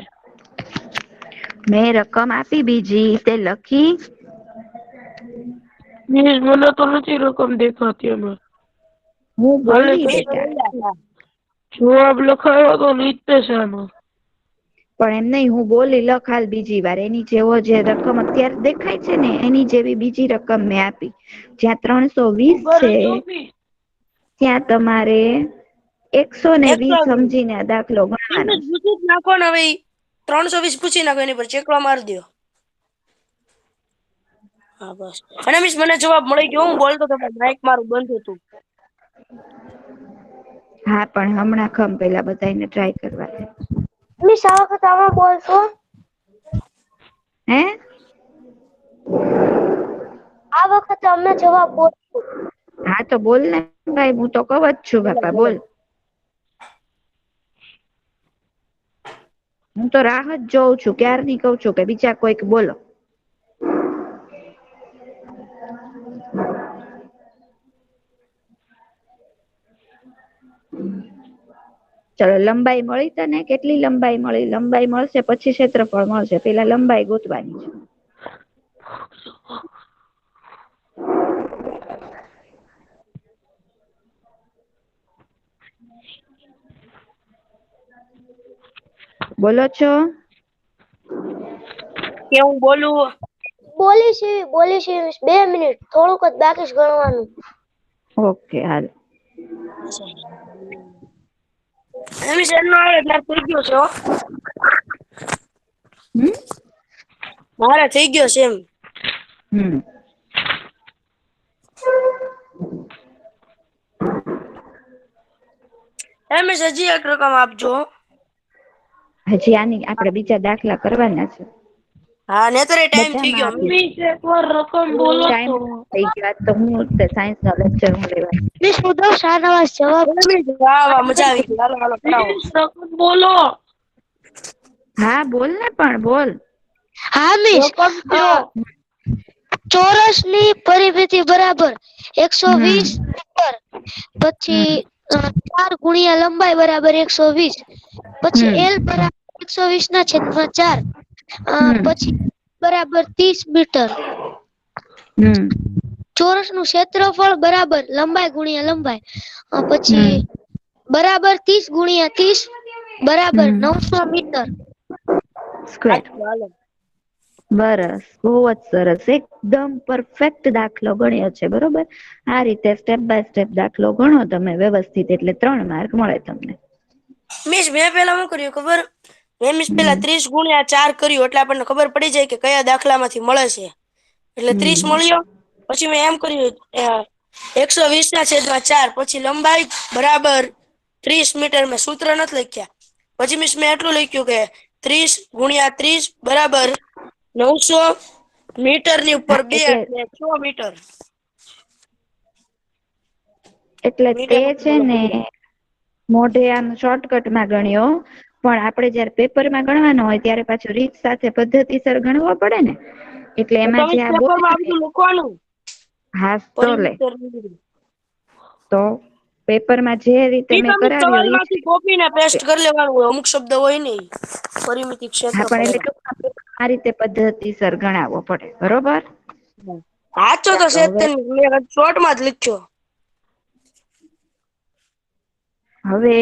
મેં રકમ આપી બીજી તે લખી? મિસ મને તો નથી રકમ દેખાતી એમાં. હું હાલે બોલી કઈ બેટા. જવાબ લખાયો તો નીચે છે આમાં. પણ એમ નહી, હું બોલી લખ હાલ બીજી વાર. એની જેવો જે રકમ અત્યારે દેખાય છે ને એની જેવી બીજી રકમ મેં આપી. જ્યાં 320 ખબર છે જ નથી. ત્યાં તમારે 120 120 સમજીને આ દાખલો ગણવાનો છે. પૂછી જ નાખો ને હવે. 320 પૂછી નાખો, એની પર ચેકવા મારી દો. હા બસ. અને મિસ મને જવાબ મળી ગયો. હું બોલતો તો પણ માઈક મારું બંધ હતું. હા, પણ હમણાં ખમ પેલા બધાને ટ્રાય કરવા દે. મિસ આ વખત આમાં બોલશો? હે? આ વખતે અમે જવાબ બોલશું. હા તો બોલ ને ભાઈ, હું તો કવ જ છું બોલો બાપા, બોલો. બોલ. હું તો રાહ જ જોઉં છું, ક્યારની કઉ છું કે બીજા કોઈક બોલો. ચલો, લંબાઈ મળી તને? કેટલી લંબાઈ મળી? લંબાઈ મળશે પછી ક્ષેત્રફળ મળશે. પેલા લંબાઈ ગોતવાની છે. બોલો છો? કે હું બોલું? બોલી છે મિસ. 2 મિનિટ થોડુંક જ બાકી છે ગણવાનું. ઓકે, હાલ. મિસ એનો આવે એટલે થઈ ગયો છે હો. હમ. મારે થઈ ગયો છે એમ. હમ. મિસ હજી એક રકમ આપજો. હજી આની આપડે બીજા દાખલા કરવાના છે. હા, નેતરે ટાઈમ થઈ બધામાં ગયો. આપી મિસ એકવાર રકમ બોલો ટાઈમ તો. થઈ ગયો. તો હું સાયન્સ નો લેક્ચર હું લેવા. મિસ હું દઉં શાહનવાઝ જવાબ. વાહ વાહ, મજા આવી ગઈ. હાલો હાલો કરાવો. મિસ રકમ બોલો. હા બોલ ને, પણ બોલ. હા મિસ. રકમ કયો? ચોરસની પરિમિતિ બરાબર 120 હમ મીટર. પછી હમ 4 ગુણ્યા લંબાઈ બરાબર 120. પછી હમ એલ બરાબર 120/4. હમ પછી બરાબર 30 મીટર. હમ. ચોરસ નું ક્ષેત્રફળ બરાબર લંબાઈ ગુણ્યા લંબાઈ. પછી હમ બરાબર 30 × 30 બરાબર હમ 900 મીટર. સ્ક્વેર. સરસ, બહુ જ સરસ. એકદમ પરફેક્ટ દાખલો ગણ્યો છે, બરોબર. આ રીતે સ્ટેપ બાય સ્ટેપ દાખલો ગણો તમે વ્યવસ્થિત, એટલે 3 માર્ક મળે તમને. મિસ મેં પેલા શું કર્યું ખબર? મેં મિસ પેલા હમ 30 × 4 કર્યું, એટલે આપણને ખબર પડી જાય કે કયા દાખલામાંથી મળે છે. એટલે 30 હમ મળ્યો. પછી મેં એમ કર્યું 120/4. પછી લંબાઈ બરાબર 30 મીટર. મેં સૂત્ર નથી લખ્યા. પછી મિસ મેં એટલું લખ્યું કે 30 × 30 બરાબર 900 મીટરની ઉપર હા 2 એટલે એટલે 6 મીટર. એટલે મીટર તે છે બોલો ને મોઢે આમ શોર્ટકટમાં ગણ્યો. પણ આપડે જયારે પેપરમાં ગણવાનો હોય ત્યારે પાછું રીત સાથે પદ્ધતિસર ગણવો પડે ને. એટલે એમાં તમે જે આ બોલ પેપરમાં આ ને બધું લખવાનું હાસ તો લે. પરિમિત. તો પેપરમાં જે રીતે મેં તમે કરાવ્યો સવાલ એ માંથી કોપી ને પેસ્ટ કરી લેવાનું હોય. અમુક શબ્દ હોય નઈ પરિમિતિ હા, ક્ષેત્રફળ પણ એવા. એટલે આ રીતે પદ્ધતિસર ગણાવવો પડે, બરોબર. સાચો તો ચાલો છે જ તે. હવે મેં શોર્ટમાં જ લખ્યો. હવે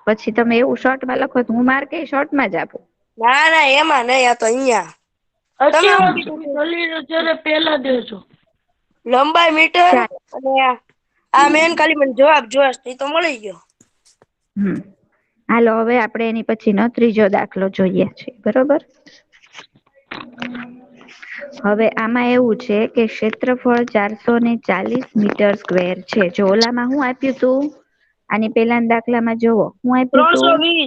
પછી તમે એવું શોર્ટમાં લખો તો હું માર્ક એ શોર્ટમાં જ આપું. ના ના, એમાં નહી. આ તો અહિયાં તમે શું કીધું તું? અત્યારે પેલા દેજો. લંબાઈ મીટર ચાલો. અને આ મેન ખાલી મને જવાબ જોયે છે, એ તો મળી ગયો. હાલો, હવે આપણે એની પછીનો ત્રીજો દાખલો જોઈએ છીએ, બરોબર. હવે આમાં એવું છે કે ક્ષેત્રફળ 440 મીટર સ્ક્વેર છે. જો ઓલામાં હું આપ્યું તું, આની પેલાના દાખલામાં જોવો હું આપ્યું તું, 320.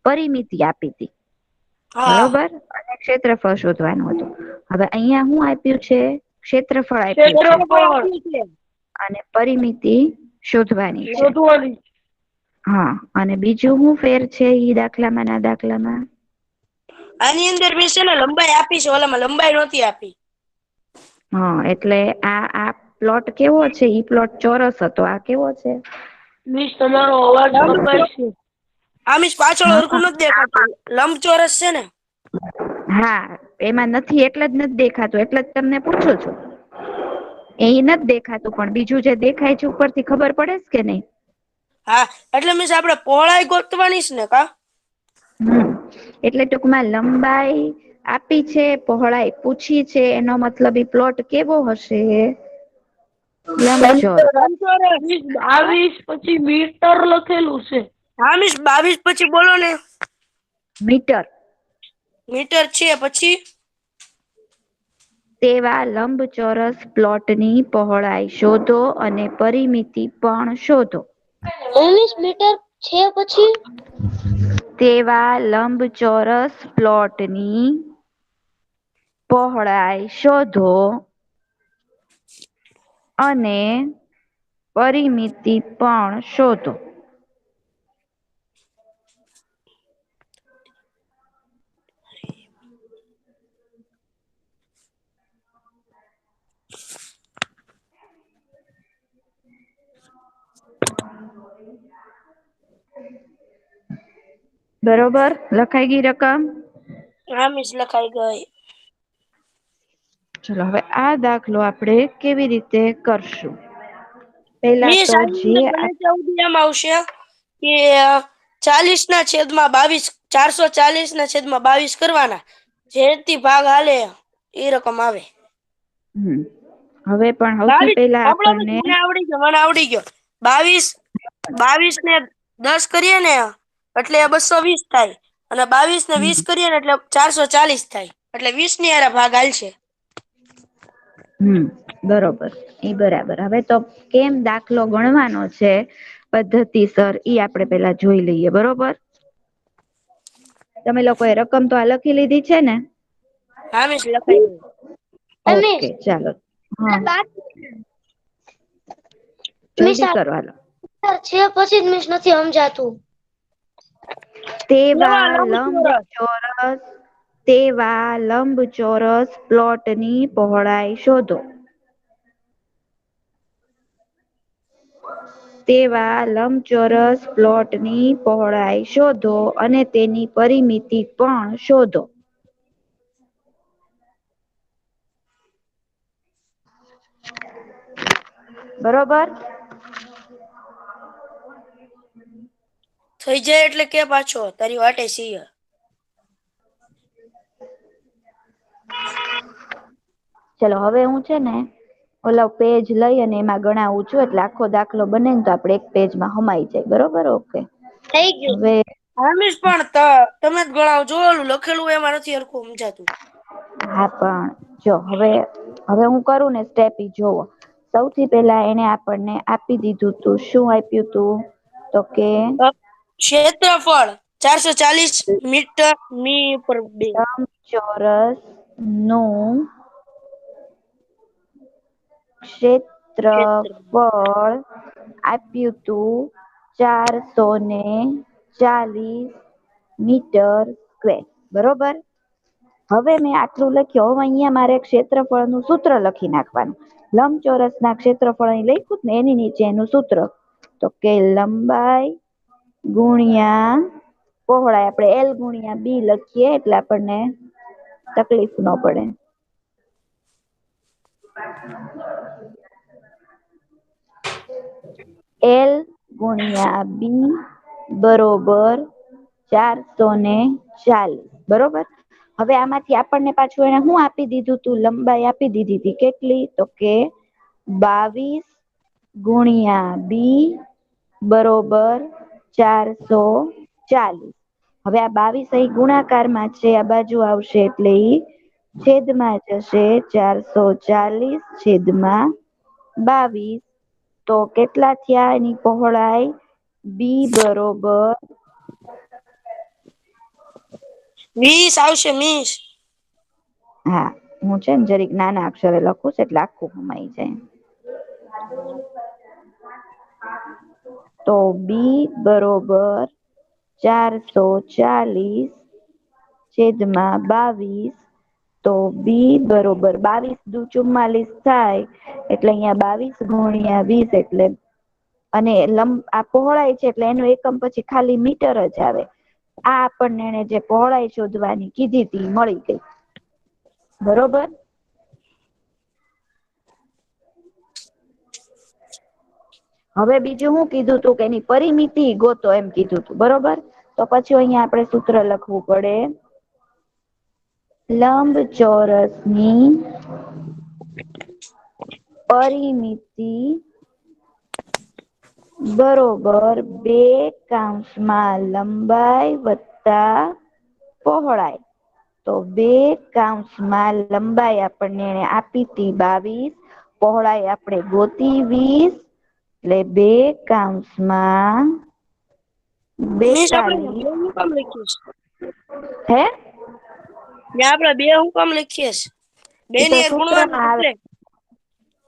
પરિમિતિ આપી હતી, હા. બરોબર, અને ક્ષેત્રફળ શોધવાનું હતું. હવે અહીંયા હું આપ્યું છે, ક્ષેત્રફળ આપ્યું છે ક્ષેત્રફળ આપ્યું છે. અને પરિમિતિ શોધવાની છે. શોધવાની. હા, અને બીજું શું ફેર છે ઈ દાખલામાં ના દાખલામાં? આની અંદર મેં છે ને લંબાઈ આપી છે, ઓલામાં લંબાઈ નહોતી આપી. હા, એટલે આ પ્લોટ કેવો છે? ઈ પ્લોટ ચોરસ હતો, આ કેવો છે? મિસ તમારો અવાજ કપાય છે. આમીશ પાછળ હા હરખું નથી દેખાતું, લંબચોરસ છે ને. હા, એમાં નથી એટલે જ નથી દેખાતું, એટલે જ તમને પૂછું છું. એ નથી દેખાતું, પણ બીજું જે દેખાય છે ઉપરથી ખબર પડે છે કે નહીં? હા, એટલે મીન્સ આપણે પહોળાઈ ગોતવાની છે ને કા? એટલે ટૂંકમાં લંબાઈ આપી છે, પહોળાઈ પૂછી છે, એનો મતલબ ઈ પ્લોટ કેવો હશે? લંબચોરસ. લંબચોરસ. 22 પછી મીટર લખેલું છે. હા મિસ, 22 પછી બોલો ને. મીટર. મીટર છે, પછી? તેવા લંબચોરસ પ્લોટની પહોળાઈ શોધો અને પરિમિતિ પણ શોધો. 19 મીટર છે પછી? તેવા લંબચોરસ પ્લોટની પહોળાઈ શોધો અને પરિમિતિ પણ શોધો. બરોબર, લખાઈ ગઈ રકમ? હા મિસ, લખાઈ ગઈ. ચલો, હવે આ દાખલો આપણે કેવી રીતે કરશું? પેલા મિસ તો આની જે અંદર બને ત્યાં સુધી એમ આવશે કે 40/22, 440/22 કરવાના. જેથી ભાગ હાલે એ રકમ આવે. હવે પણ સૌથી પહેલા આપણને મને આવડી ગયો. 22 ને 10 કરીએ ને એટલે 220 થાય, અને 22 ને 20 કરીએ ને એટલે 440 થાય, એટલે 20 ની હારે ભાગ હાલશે. બરોબર, ઈ બરાબર. હવે તો કેમ દાખલો ગણવાનો છે પદ્ધતિસર, ઈ આપણે પેલા જોઈ લઈએ, બરોબર? તમે લોકોએ રકમ તો આ લખી લીધી છે ને? હા મિસ, લખાઈ ગઈ. ઓકે, ચાલો. હા, જલ્દી કરો, હાલો. છે પછી જ મિસ નથી સમજાતું. તેવા લંબચોરસ પ્લોટની પહોળાઈ શોધો. તેવા લંબચોરસ પ્લોટની પહોળાઈ શોધો અને તેની પરિમિતિ પણ શોધો. બરોબર? થઈ જાય એટલે કે પાછો, તારી વાટે છીએ. ચલો, હવે હું છે ને ઓલો પેજ લઈ અને એમાં ગણાવું છું, એટલે આખો દાખલો બને ને તો આપણે એક પેજમાં સમાઈ જાય, બરોબર? ઓકે. થઈ ગયું. હવે હા મિસ, પણ તમે જ ગણાવજો, ઓલું લખેલું એમાં નથી હરખું સમજાતું. હા, પણ જો હવે હું કરું ને સ્ટેપ ઈ જોવો. સૌથી પહેલા એને આપણને આપી દીધું તું, શું આપ્યું તું? તો કે ક્ષેત્રફળ 440 મી/2. લંબચોરસ નું ક્ષેત્ર ક્ષેત્રફળ આપ્યું તું 440 મીટર સ્ક્વેર, બરોબર? હવે મેં આટલું લખ્યું, હવે અહીંયા મારે ક્ષેત્રફળ નું સૂત્ર લખી નાખવાનું. લંબચોરસ ના ક્ષેત્રફળ અહીં લખ્યું ને, એની નીચે એનું સૂત્ર, તો કે લંબાઈ ગુણ્યા પહોળાઈ, આપણે L ગુણ્યા B લખીએ એટલે આપણને તકલીફ ન પડે. L ગુણ્યા B બરોબર 440, બરોબર? હવે આમાંથી આપણને પાછું એને શું આપી દીધું તું? લંબાઈ આપી દીધી હતી, કેટલી? તો કે 22 ગુણ્યા B બરોબર 440. હવે આ 22 અહીં ગુણાકારમાં છે, આ બાજુ આવશે એટલે ઈ છેદમાં જશે 440/22. તો કેટલા થયા એની પહોળાઈ? બી બરોબર 20 આવશે 20. હા, હું છે ને જરીક નાના અક્ષરે લખું છું એટલે આખું કમાઈ જાય. તો બી બરોબર 440/22. તો બી બરોબર 22 દુ 44 થાય. એટલે અહિયાં 22 × 20 એટલે અને આ પહોળાય છે એટલે એનું એકમ પછી ખાલી મીટર જ આવે. આ આપણને એને જે પહોળાઈ શોધવાની કીધી હતી મળી ગઈ. બરોબર. હવે બીજું હું કીધું તું કે એની પરિમિતિ ગોતો એમ કીધું તું બરોબર. તો પછી અહિયાં આપણે સૂત્ર લખવું પડે. લંબચોરસની પરિમિતિ બરોબર 2 લંબાઈ વત્તા પહોળાઈ. તો 2 લંબાઈ આપણને એને આપી હતી 22. પહોળાઈ આપણે ગોતી 20 એટલે 2 મિસ આપણે 42. બે હું કામ લખ્યું છે? હે? આપડે 2 હું કામ લખીએ છે? બે એ તો ની યાર ગુણવાનું સૂત્રમાં આવે. એટલે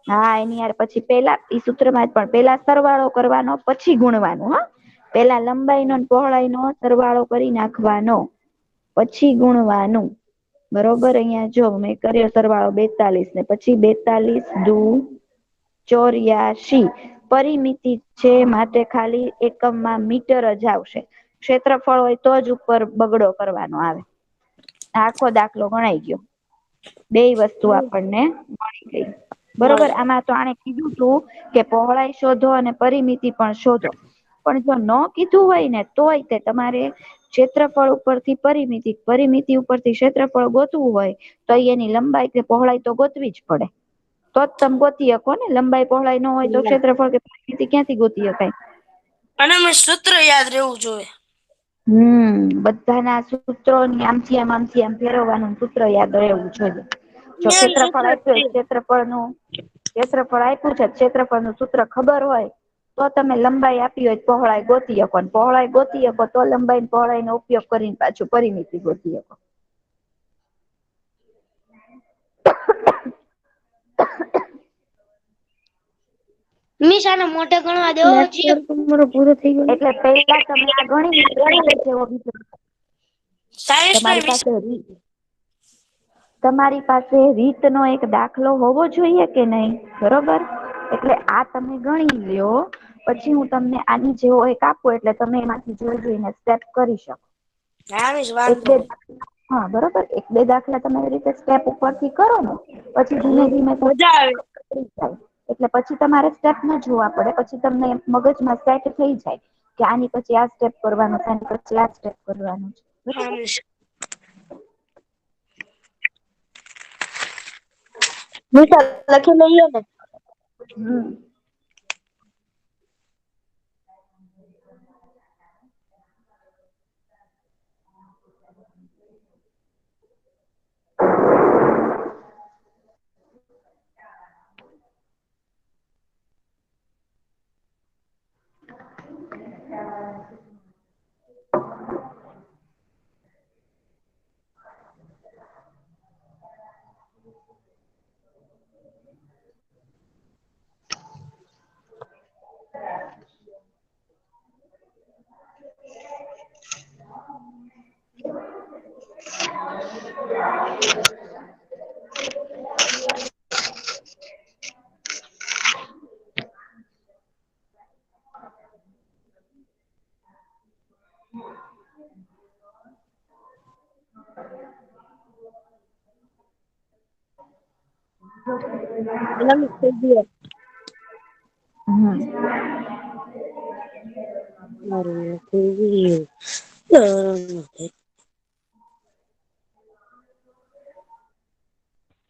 હા, એની યાર પછી પેલા ઈ સૂત્રમાં જ પણ પેલા સરવાળો કરવાનો પછી ગુણવાનું હો. પેલા લંબાઈનો પહોળાઈનો સરવાળો કરી નાખવાનો. પછી ગુણવાનું. બરોબર. અહિયાં જો મેં કર્યો સરવાળો 42 ને પછી 42 દુ 84. પરિમિતિ છે માટે ખાલી એકમમાં મીટર જ આવશે. ક્ષેત્રફળ હોય તો જ ઉપર બગડો કરવાનો આવે. આખો દાખલો ગણાઈ ગયો. બે વસ્તુ આપણને મળી ગઈ. બરોબર. આમાં તો આણે કીધું તું કે પહોળાઈ શોધો અને પરિમિતિ પણ શોધો. પણ જો ન કીધું હોય ને તોય તે તમારે ક્ષેત્રફળ ઉપરથી પરિમિતિ ઉપરથી ક્ષેત્રફળ ગોતવું હોય તો એની લંબાઈ કે પહોળાઈ તો ગોતવી જ પડે. તો જ તમે ગોતી શકો ને. લંબાઈ પહોળાઈ ન હોય તો ક્ષેત્રફળ કે પરિમિતિ ક્યાંથી ગોતી શકાય? અને મેં સૂત્ર યાદ રહેવું જોઈએ. બધાના સૂત્રોની આમથી આમ ફેરવવાનું સૂત્ર યાદ રહેવું જોઈએ. જો મેન સૂત્ર ક્ષેત્રફળ જ છે. આપ્યું ક્ષેત્રફળ આપ્યું છે, ક્ષેત્રફળનું સૂત્ર ખબર હોય તો તમે લંબાઈ આપી હોય પહોળાઈ ગોતી શકો. પહોળાઈ ગોતી શકો તો લંબાઈ પહોળાઈનો ઉપયોગ કરીને પાછું પરિમિતિ ગોતી શકો. મિસ આને મોઢે ગણવા દેવો છે. લેક્ચર તમારો પૂરો થઈ ગયો. એટલે પહેલા તમે આ ગણી પછી સાયન્સ નો તમારી વિષય પાસે રીતનો એક દાખલો હોવો જોઈએ કે નહીં? બરોબર. એટલે આ તમે ગણી લ્યો. પછી હું તમને આની જેવો એક આપું એટલે તમે એમાંથી જોઈને સ્ટેપ કરી શકો. હા મિસ એક વાંધો બે હા બરોબર. એક બે દાખલા તમે એ રીતે સ્ટેપ ઉપરથી કરો ને પછી ધીમે નહીં. ધીમે મજા આવે. એટલે પછી તમારે સ્ટેપ ના જોવા પડે. પછી તમને મગજમાં સેટ થઈ જાય. કે આની પછી આ સ્ટેપ કરવાનું છે, આની પછી આ સ્ટેપ કરવાનું છે. હા બરોબર. મિસ. લખી લઈએ ને. હમ.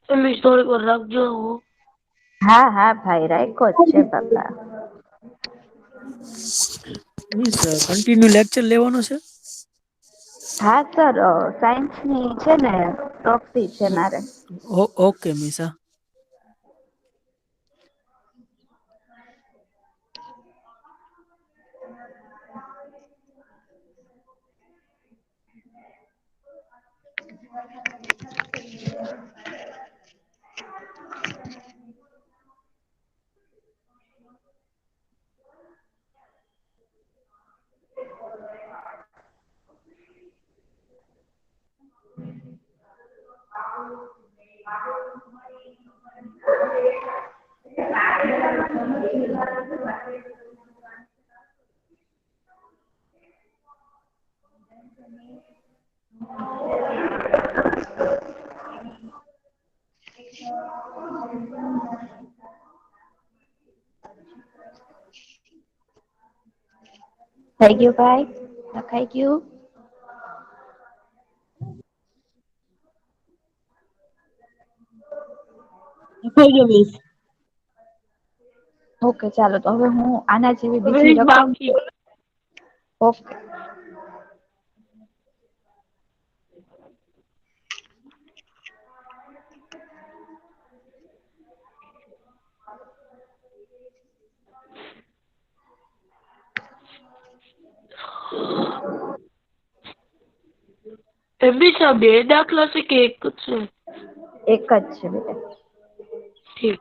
મિસ થોડીક વાર રાખજો. હા હા ભાઈ રાખ્યો જ છે બાપા. મિસ કન્ટિન્યુ લેક્ચર લેવાનો છે? હા સર, સાયન્સની છે ને પ્રોક્સી છે મારે. ઓકે મિસા. થઈ ગયું ભાઈ? લખાઈ ગયું? લખાઈ ગયું મિસ. ઓકે ચાલો, તો હવે હું આના જેવી હવે બીજી રકમ. બાકી ઓકે. મિસા 2 દાખલા છે કે એક જ છે? એક જ છે બેટા. ઠીક.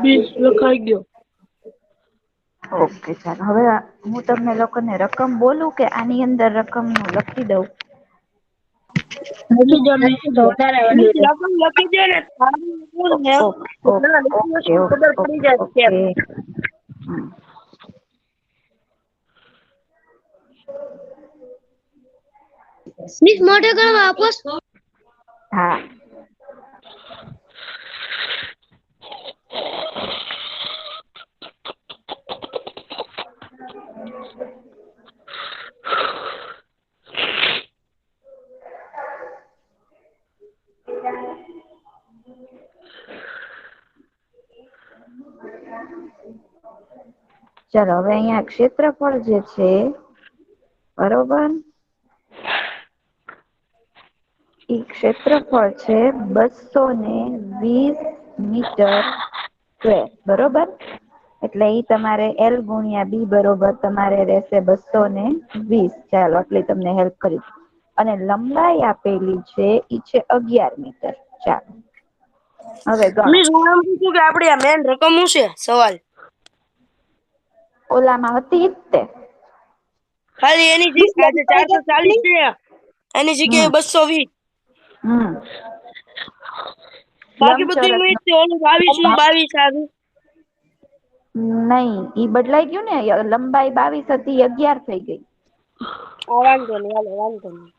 મિસ લખાઈ ગયો. ઓકે ચાલો, હવે હું તમને લોકોને રકમ બોલું કે આની અંદર રકમ લખી દઉં? લખી દો મિસ તો વધારે મિસ વધે. રકમ લખી દે ને સારું બોલ ને ઓકે કેટલા ઓકે લખ્યું હશે ઓકે ને ખબર ઓકે પડી જાય છે. ઓકે. મિસ મોઢે કરવા આપોસ. હા. ચલો, હવે અહીંયા ક્ષેત્રફળ જે છે, બરોબર, ઈ ક્ષેત્રફળ છે 220 મીટર સ્ક્વેર, બરોબર. એટલે ઈ તમારે L ગુણ્યા B બરોબર તમારે રહેશે 220. ચાલો, આટલી તમને હેલ્પ કરી. અને લંબાઈ આપેલી છે ઈ છે 11 મીટર. ચાલો, હવે ગણો. મિસ હું એમ પૂછું કે આપડી આ મેન રકમ શું છે? સવાલ ઓલામાં હતી જ તે. ખાલી એની આજે 440 છે એની જગ્યાએ 220. હમ. બાકી બધું લંબચોરસ મિસ ઓલું 22 નું 22 આવ્યું. નહીં, ઈ બદલાઈ ગયું ને. લંબાઈ 22 હતી, 11 થઈ ગઈ. વાંધો નહીં, હાલો વાંધો નહીં.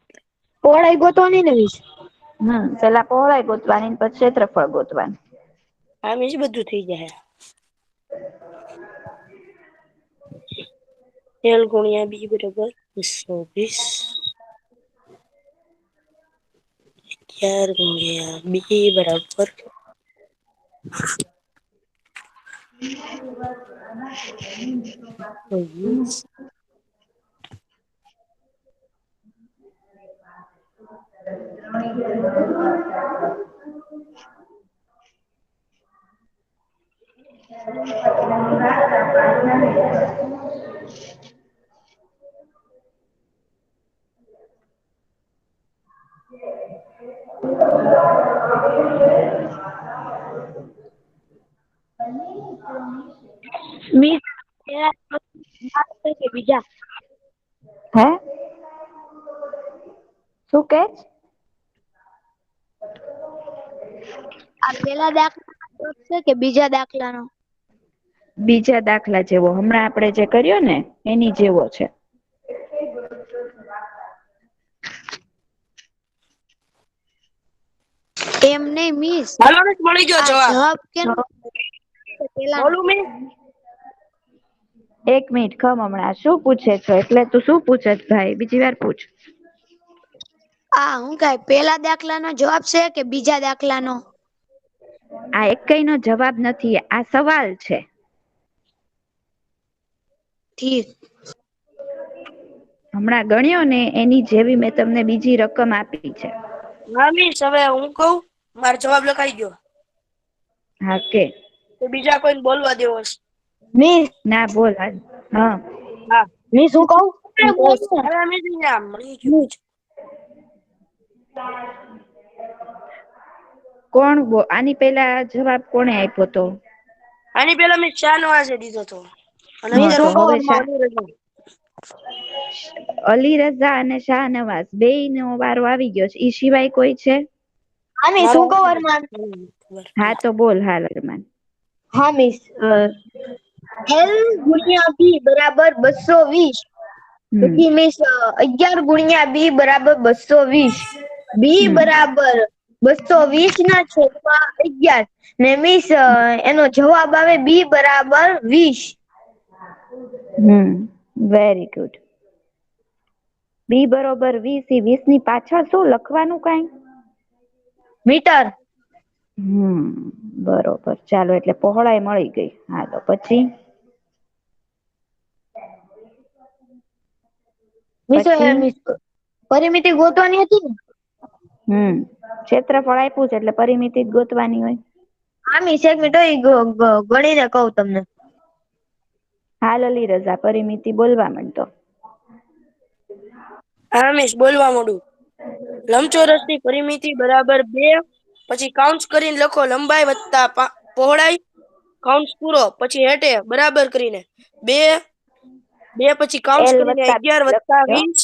પહોળાઈ ગોતવાની ને મિસ. પેલા પહોળાઈ ગોતવાની, પછી ક્ષેત્રફળ ગોતવાનું. હા મિસ, બધું થઈ જાય. L ગુણ્યા B બરાબર 220. 11 ગુણ્યા B બરાબર 20. મિસ કે બીજા. હે? શું કે? પેલા દાખલા છે કે બીજા દાખલાનો? બીજા દાખલા જેવો, હમણાં આપણે જે કર્યો ને એની જેવો છે. એમ નહીં મિસ, હાલો મિસ, મળી ગયો આ જવાબ. જવાબ કેમ પેલા બોલું મિસ? એક મિનિટ ખમ, હમણાં શું પૂછે છો? એટલે તું શું પૂછે ભાઈ? બીજી વાર પૂછ. હું કઈ પેલા દાખલાનો જવાબ છે કે બીજા દાખલાનો? આ એકનો જવાબ નથી, આ સવાલ છે. ઠીક. હમણાં ગણ્યો ને એની જેવી મેં તમને બીજી રકમ આપી છે. હા મિસ, હવે હું કહું, મારો જવાબ લખાઈ ગયો. હા કે. તો બીજા કોઈને બોલવા દેવો છે. મિસ, ના બોલ. હા હા મિસ હું કહું? હવે મિસ મળી ગયું બીજું. કોણ આની પેલા જવાબ કોણે આપ્યો તો? આની પેલા મેં શાહનવાજે દીધો હતો અને હા અત્યારે તો હવે અલી રઝા અને શાહનવાઝ બેયનો વારો આવી ગયો છે. ઈ સિવાય કોઈ છે? હા મિસ હું કહું અરમાન? હા તો બોલ. હાલ અરમાન. હા મિસ, L ગુણ્યા B બરાબર 220. હમ પછી મિસ 11 ગુણ્યા B બરાબર 220. B હમ બરાબર 220 ના છેદમાં 11 ને મિસ એનો જવાબ આવે B બરાબર 20. Very good. B બરોબર 20. 20 ની પાછળ શું લખવાનું કાંઈ? મીટર. બરોબર. ચાલો, એટલે પહોળાઈ મળી ગઈ. હાલો પછી. પછી મિસ પરિમિતિ ગોતવાની હતી ને? ક્ષેત્રફળ આપ્યું છે એટલે પરિમિતિ જ ગોતવાની હોય. હા મિસ, એક મિનિટ ગણીને કહું તમને. હાલ અલી રઝા, પરિમિતિ બોલવા માંડતો. હા મિસ, બોલવા માંડું. લંબચોરસની પરિમિતિ બરાબર 2, પછી કાઉન્સ કરીને લખો લંબાઈ વત્તા પહોળાઈ, કાઉન્સ પૂરો, પછી હેઠે બરાબર કરીને 2 પછી કાઉન્સ L કરીને વત્તા 11 વત્તા લખજો. 20.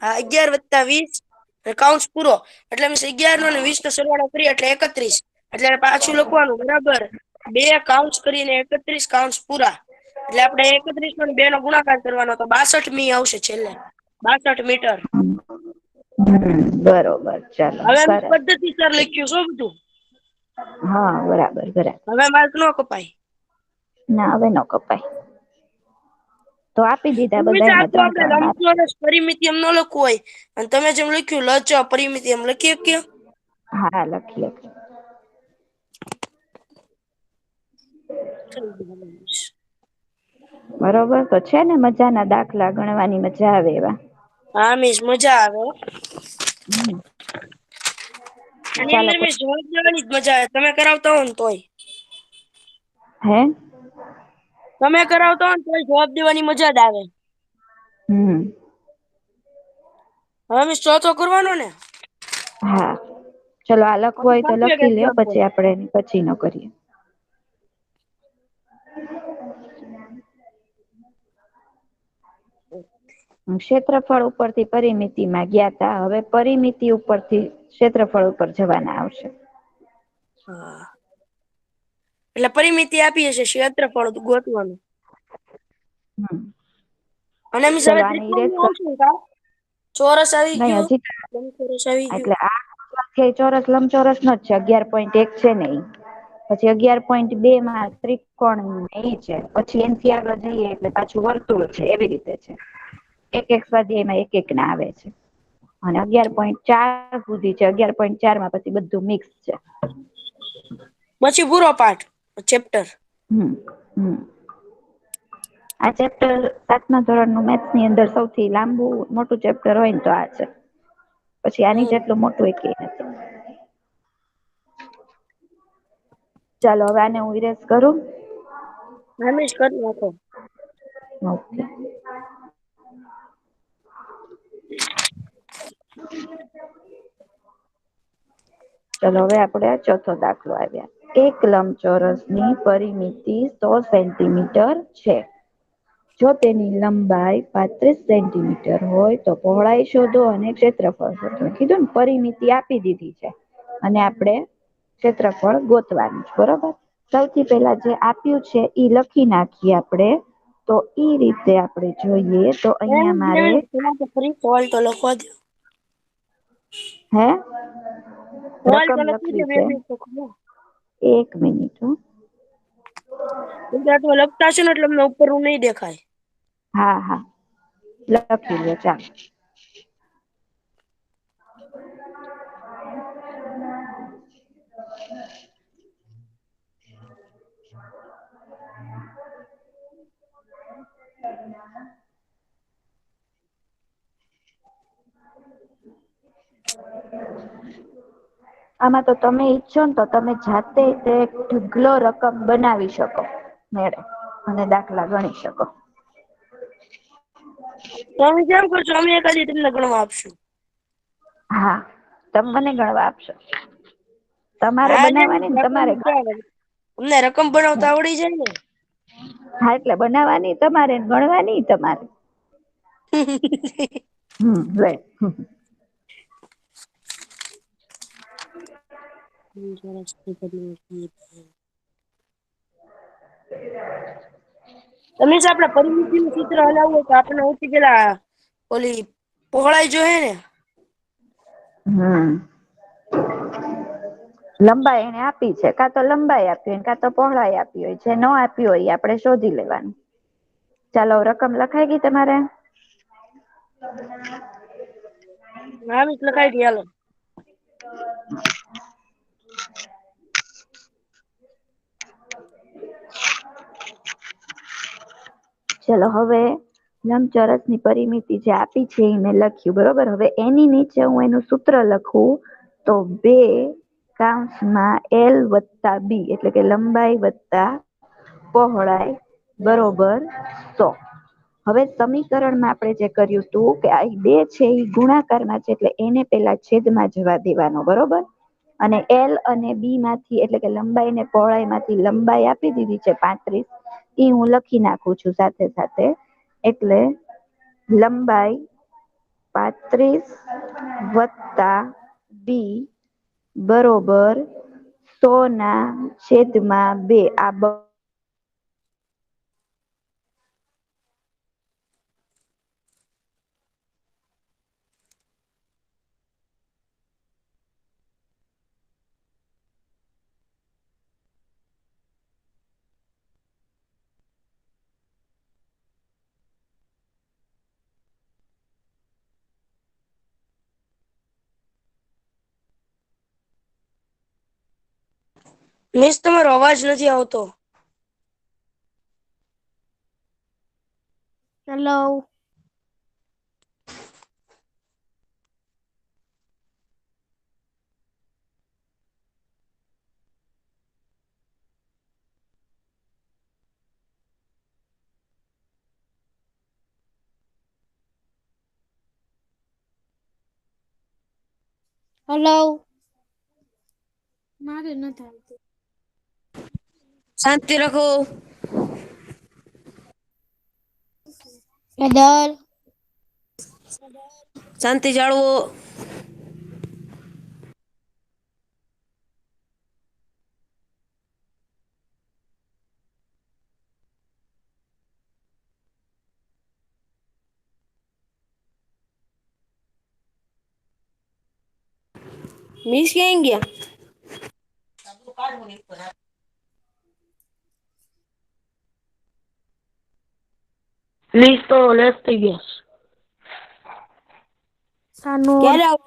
હા, 11 વત્તા 20 કાઉન્સ પૂરો. એટલે મિસ 11 નો અને 20 નો સરવાળો કરીએ એટલે 31. એટલે પાછું લખવાનું બરાબર 2 કાઉન્સ કરીને 31 કાઉન્સ પૂરા. એટલે આપણે 31 નો 2 નો ગુણાકાર કરવાનો, તો 62 મી આવશે છેલ્લે. 62 મીટર. બરોબર. ચાલો હવે અમે સરસ. પદ્ધતિસર લખ્યું શું બધું. હા, બરાબર. હવે માર્ક નો કપાય. ના, હવે નો કપાય. તો આપી દીધા બધાને આપડે 3-3 માર્ક. લંબચોરસ પરિમિતિ એમ ન લખવું હોય અને તમે જેમ લખ્યું લચ પરિમિતિ એમ લખી શકીએ. હા, લખીએ. બરોબર. તો છે ને મજાના દાખલા ગણવાની મજા આવે એવા. હા મિસ, મજા આવે. હમ. આની ચાલો અંદર મિસ જવાબ દેવાની જ મજા આવે, તમે કરાવતા હો ને તોય. હે? તમે કરાવતો હો ને તોય જવાબ દેવાની મજા જ આવે. હમ. હવે મિસ ચોથો કરવાનો ને? હા, ચલો. આ લખવું પછી હોય તો કાપીએ કે લખી લ્યો, એમ બોલ. પછી આપણે પછી નો કરીએ. ક્ષેત્રફળ ઉપરથી પરિમિતિમાં ગયા તા, હવે પરિમિતિ ઉપરથી ક્ષેત્રફળ ઉપર જવાના આવશે. હા, એટલે પરિમિતિ આપી હશે, ક્ષેત્રફળ ગોતવાનું. અને મિસ હવે ચલો આને ઇરેઝ ત્રિકોણ કર. આવશે કા? ચોરસ આવી નહીં, ગયું, હજી લંબચોરસ આવી ગયું. એટલે ચોરસ લંબચોરસ નો જ છે. 11.1 છે ને ઈ. પછી 11.2 માં ત્રિકોણ એ છે. પછી એનથી આગળ જઈએ એટલે પાછું વર્તુળ છે. એવી રીતે છે. એક સ્વાધ્યાયમાં એક ના આવે છે. અને 11.4 સુધી છે. 11.4 માં પછી બધું મિક્સ છે. પછી પૂરો પાઠ ચેપ્ટર. આ ચેપ્ટર 7મા ધોરણનું મેથ્સ ની અંદર સૌથી લાંબુ મોટું ચેપ્ટર હોય ને તો આ છે. પછી આની જેટલું મોટું એકેય નથી. ચાલો, હવે આને હું ઇરેઝ કરું. હા મિસ, કરી નાખો. ઓકે. ચલો, હવે આપણે ચોથો દાખલો આવ્યા. એક લંબચોરસની પરિમિતિ 100 સેન્ટીમીટર છે. જો તેની લંબાઈ 35 સેન્ટીમીટર હોય તો પહોળાઈ શોધો અને ક્ષેત્રફળ શોધો. કીધું ને પરિમિતિ આપી દીધી છે. અને આપણે ક્ષેત્રફળ ગોતવાનું છે, બરોબર. સૌથી પહેલા જે આપ્યું છે ઈ લખી નાખીએ આપણે. તો ઈ રીતે આપણે જોઈએ તો અહીંયા મારે ફરી સવાલ તો લખવા દો. હે સવાલ તો રકમ લખી દો, લખવી 2 છે. મિનિટ તો ખબર. 1 મિનિટ હો. ગુજરાતમાં લખતા છે ને એટલે અમને ઉપર નહીં દેખાય. હા હા લખી લો ચાલો. આમાં તો તમે ઈચ્છો ને તો તમે જાતે તે ઢગલો રકમ બનાવી શકો મેળે અને દાખલા ગણી શકો. તમે જેમ કરશો અમે એકાદી તમને ગણવા આપશું. હા તમે મને ગણવા આપશો. તમારે હા જેમ બનાવવાની ને રકમ તમારે અમને રકમ બનાવતા આવડી જાય ને. હા એટલે બનાવવાની તમારે ગણવાની તમારે. લે. તમે જ આપડા પરિમિતિનું સૂત્ર હલાવવું હોય તો આપણે સૌથી પેલા ઓલી પહોળાઈ જોઈએ ને. લંબાઈ એને આપી છે, કાં તો લંબાઈ આપી હોય કાં તો પહોળાઈ આપી હોય, જે ન આપી હોય એ આપણે શોધી લેવાનું. ચાલો રકમ લખાઈ ગઈ તમારે. હા મિસ લખાઈ ગઈ હાલો. ચલો હવે લંબચોરસની પરિમિતિ જે આપી છે એ મેં લખ્યું બરોબર. હવે એની નીચે હું એનું સૂત્ર લખું તો 2 L + B એટલે કે લંબાઈ વત્તા પહોળાઈ બરોબર 100. હવે સમીકરણમાં આપણે જે કર્યું હતું કે આ 2 છે એ ગુણાકારમાં છે એટલે એને પેલા છેદમાં જવા દેવાનો બરોબર. અને L અને B માંથી એટલે કે લંબાઈ ને પહોળાઈ માંથી લંબાઈ આપી દીધી છે 35. ઈ હું લખી નાખું છું સાથે સાથે. એટલે લંબાઈ 35 વત્તા B બરોબર 100/2. આ મિસ તમારો અવાજ નથી આવતો. હેલો. હલો. મારે નથી આવતું. શાંતિ રાખો. કેદર શાંતિ જાળવો. મિસ ક્યાં ગયા? મિસ તો લેટ થઈ ગયા. ક્યારે આવ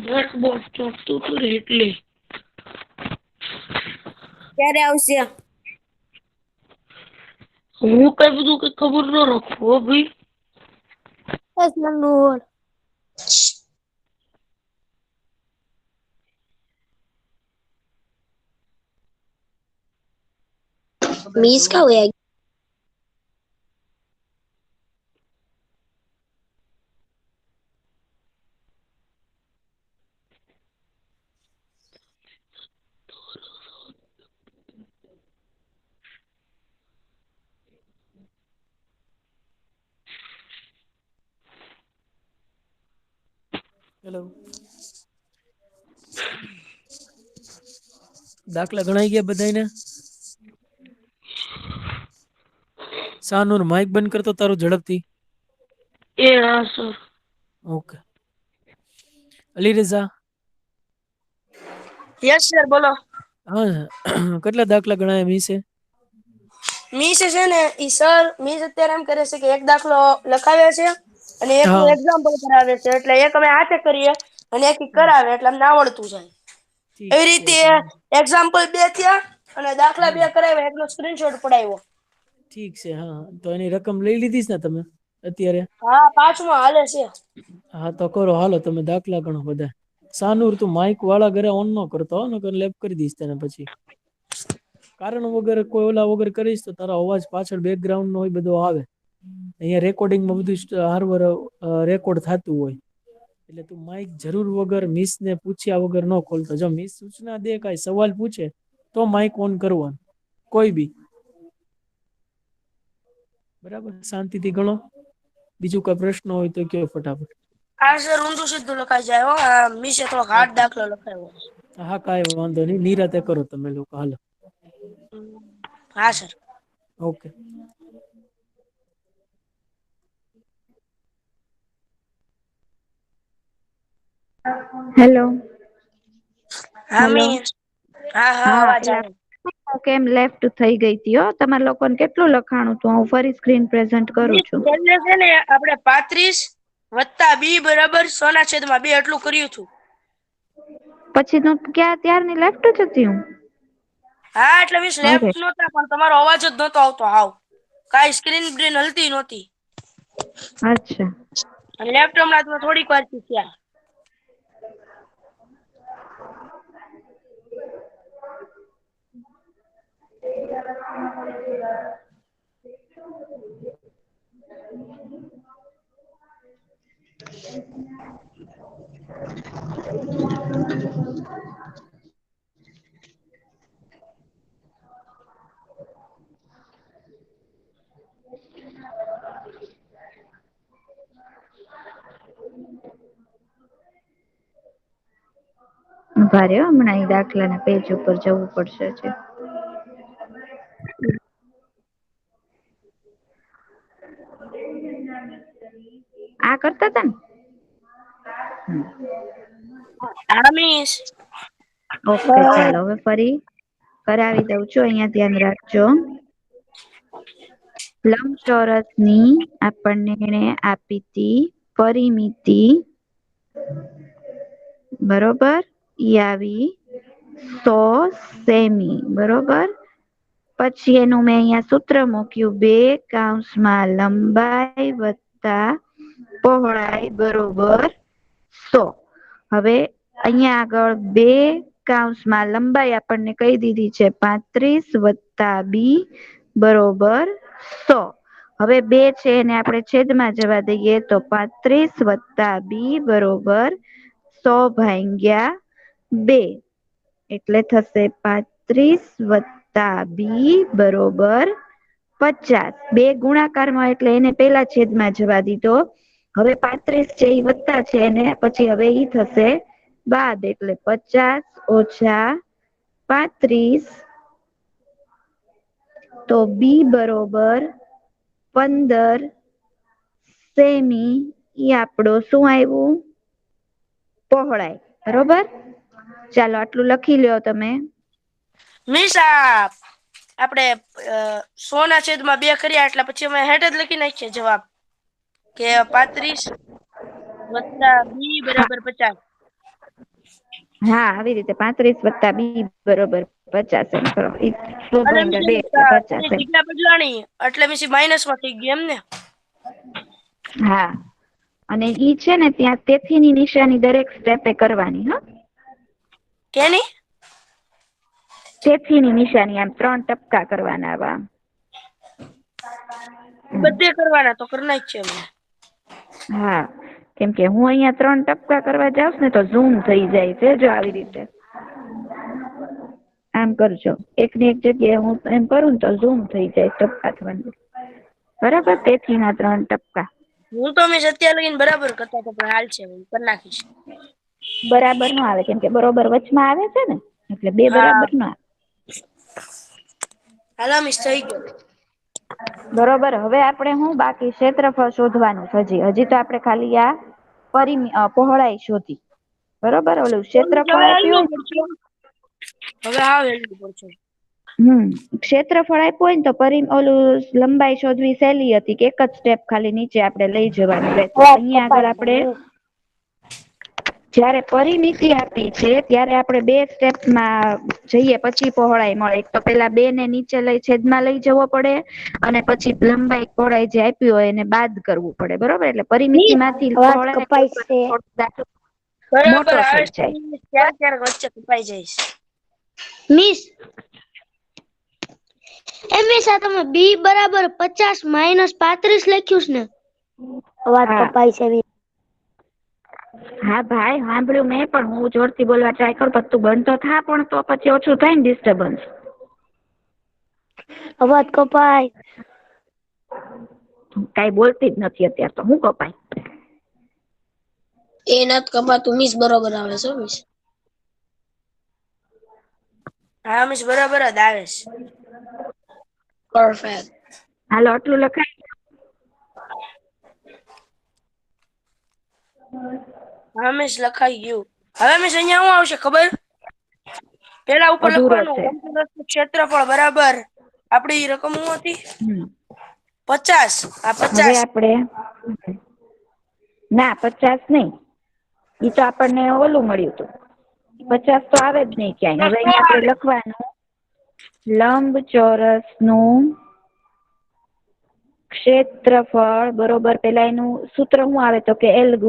બ્લેક બોર્ડ ચોકતું હતું ને એટલે. ક્યારે આવશે? હું કઈ બધું કઈ ખબર ન રાખું હો ભાઈ. બસ મનોહર. મિસ કા વયા હેલો. દાખલા ગણાઈ ગયા બધાયને? શાહનુર માઇક બંધ કરતો તારું ઝડપથી. એ હા sir. Okay. Ali Raza. Yes sir બોલો. હા કેટલા દાખલા ગણાયા મીસે? મીસ છે ને ઈ સર મીસ અત્યારે એમ કરે છે કે એક દાખલો લખાવે છે અને એકનું હા એક્ઝામ્પલ કરાવે છે. એટલે એક અમે હાથે કરીએ અને એક કરાવે એટલે અમને આવડતું જાય. ઠીક એવી છે રીતે તો એક્ઝામ્પલ 2 થયા અને દાખલા હમ 2 કરાવ્યા એકનો સ્ક્રીનશોટ પડાવ્યો. ઠીક છે હા તો એની રકમ લઈ લીધીશ ને તમે અત્યારે? હા 5મો હાલે છે. હા તો કરો હાલો તમે દાખલા ગણો બધા. સાનુર તું માઈક વાળા ઘરે ઓન ન કરતો નકર લેપ કરી દઈશ તને પછી. કારણ વગર કોઈ ઓલા વગર કરીશ તો તારો અવાજ પાછળ બેકગ્રાઉન્ડ નો બધો આવે. અહીંયા રેકોર્ડિંગમાં બધું હારવાર રેકોર્ડ થતું હોય. એટલે તું માઈક જરૂર વગર મિસ ને પૂછ્યા વગર ન ખોલતો. જો મિસ સૂચના દે કઈ સવાલ પૂછે તો માઈક ઓન કરવાનું કોઈ બી. બરાબર શાંતિથી ગણો. બીજું કોઈ પ્રશ્ન હોય તો કયો ફટાફટ. આ સર ઊંધું સીધું લખાઈ જાય મીસે થોડોક હાર્ડ ઓકે દાખલો લખાવ્યો. હા કઈ વાંધો નહી નિરાતે કરો તમે લોકો હાલો. હા સર. ઓકે. હેલો. હા હેલો મિસ હા અવાજ આવે. કેમ લેફ્ટ થઈ ગઈ તી હો તમારા લોકોને કેટલું લખાણું તું હું ફરી સ્ક્રીન પ્રેઝન્ટ કરું મિસ છું. છેલ્લે છે ને આપણે 35 + b બરાબર 100/2 એટલું કર્યું હતું. પછી તું ક્યાં ત્યારની લેફ્ટ જ હતી હું. હા એટલે મિસ અરે લેફ્ટ નહોતા પણ તમારો અવાજ જ નહોતો આવતો હાવ. કાઈ સ્ક્રીન બ્રીન હલતી નહોતી. અચ્છા. લેફ્ટ હમણાં તો થોડીક વાર થી થયા. ઉભા રહ્યો હમણાં એ દાખલાના પેજ ઉપર જવું પડશે હજી. આ કરતા તા ને? હા મિસ. ઓકે ચાલો હવે ફરી કરાવી દઉં છું અહીંયા ધ્યાન રાખજો. લંબચોરસની આપણને એણે આપી હતી પરિમિતિ બરોબર ઈ આવી 100 સેમી બરોબર. પછી એનું મેં અહીંયા સૂત્ર મૂક્યું 2 કૌંસમાં લંબાઈ વત્તા પહોળાઈ બરોબર 100. હવે અહીંયા આગળ 2 કૌંસમાં લંબાઈ આપણને કહી દીધી છે 35 + b બરોબર 100. હવે 2 છે એને આપણે છેદમાં જવા દઈએ તો 35 + b બરોબર 100/2 એટલે થશે 35 + b બરોબર 50. 2 ગુણાકારમાં એટલે એને પેલા છેદમાં જવા દીધો. હવે 35 છે ઈ વત્તા છે ને પછી હવે ઈ થશે બાદ એટલે 50 - 35 તો b બરોબર 15 સેમી ઈ આપણો શું આવ્યું પહોળાઈ બરોબર. ચાલો આટલું લખી લ્યો તમે. મિસ આપણે 100/2 કર્યા એટલે પછી અમે હેઠ જ લખી નાખીએ જવાબ કે 35 + b બરાબર 50. હા આવી રીતે 35 + b બરોબર 50 એમ કરો. અને 100/2 એટલે 50 એમ. જગ્યા બદલાણી એટલે પછી માઇનસમાં થઈ ગયું એમ ને. હા અને ઈ છે ને ત્યાં તેથીની નિશાની દરેક સ્ટેપે કરવાની હો. કેની? તેથીની નિશાની આમ 3 ટપકા કરવાના આવા. બધે કરવાના તો કરી નાખીએ અમે. હા કેમ કે હું અહીંયા 3 ટપકા કરવા જાઉં ને તો ઝૂમ થઈ જાય છે જો આવી રીતે. આમ કરજો એકની એક જગ્યાએ હું એમ કરું ને તો ઝૂમ થઈ જાય ટપકા થવાનું. બરાબર તેથીના 3 ટપકા. હું તો મિસ અત્યાર લગીને બરાબર કરતા હતા પણ હાલ છે હું કરી નાખીશ. બરાબર નો આવે કેમ કે બરોબર વચમાં આવે છે ને એટલે 2 હા બરાબર નો આવે. હાલો મિસ થઈ ગયો. બરોબર હવે આપણે હું બાકી ક્ષેત્રફળ શોધવાનું છે હજી તો આપણે ખાલી આ પહોળાઈ શોધી બરોબર ઓલું ક્ષેત્રફળ હવે આપ્યું આવ્યું પડશે હવે આવે પડશે. ક્ષેત્રફળ આપ્યું હોય ને તો ઓલું લંબાઈ શોધવી સહેલી હતી કે એક જ સ્ટેપ ખાલી નીચે આપણે લઈ જવાનું રહેતું અવાજ અહીંયા આગળ કપાય છે આપણે જયારે પરિમિતિ આપી છે ત્યારે આપણે 2 સ્ટેપમાં જઈએ પછી પહોળાઈ મળે તો પેલા 2 ને નીચે છેદમાં લઈ જવો પડે અને પછી લંબાઈ પહોળાઈ જે આપી હોય એને બાદ કરવું પડે બરોબર એટલે પરિમિતિ માંથી અવાજ કપાય છે પહોળાઈ બરાબર મોટો આવે થઈ છે જાય. ક્યારેક ક્યારેક વચ્ચે કપાઈ જઈશ. મિસ હંમેશા તમે બી બરાબર 50 - 35 લખ્યું છે ને? અવાજ હા કપાય છે હા ભાઈ સાંભળ્યું મેં પણ હું જોરથી બોલવા ટ્રાય કરું પછી તું બંધ તો થા પણ તો પછી ઓછું થાય ને ડિસ્ટર્બન્સ. અવાજ કપાય. કઈ બોલતી જ નથી અત્યારે તો હું કપાય. એ નથી કપાતું મિસ બરોબર આવે છે મિસ. હા મિસ બરાબર જ આવે છે. પરફેક્ટ. હાલો આટલું લખાય. હા મિસ લખાઈ ગયું હવે મિસ અહીંયા શું આવશે ખબર પેલા ઉપર અધૂરો લખવાનું છે. ક્ષેત્રફળ બરાબર આપડી રકમ શું હતી હમ 50 આ હવે 50 આપણે ના 50 નહી ઈ તો આપણને ઓલું મળ્યું હતું 50 તો આવે જ નહી ક્યાંય હવે અહીંયા આપણે લખવાનું લંબચોરસ નું ક્ષેત્રફળ બરોબર પેલા એનું સૂત્ર શું આવે તો કે L ×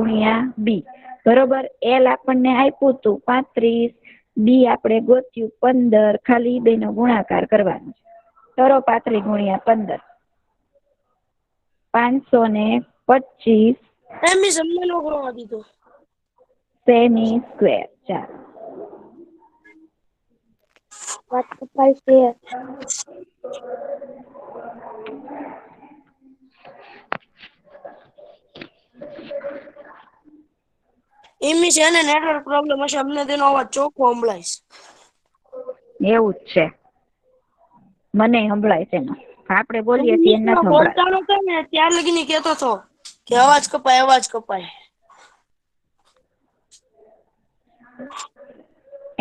B બરોબર L આપણને આપ્યું હતું 35 બી આપણે ગોત્યું 15 ખાલી 2 નો ગુણાકાર કરવાનો છે કરો 35 × 15 525 એમ મિસ અમને નો ગણવા દીધો. સેમી સ્ક્વેર ચાલો. અવાજ કપાય છે. એ મિસ એને નેટવર્ક પ્રોબ્લેમ હશે અમને તેનો અવાજ ચોખ્ખો સંભળાય છે. એવું જ છે મને સંભળાય છે એનો આપણે બોલીએ છીએ મિસ એને માં નથી બોલતા સંભળાતું. નતા ને ત્યાર લગી કેતો હતો કે અવાજ કપાય અવાજ કપાય.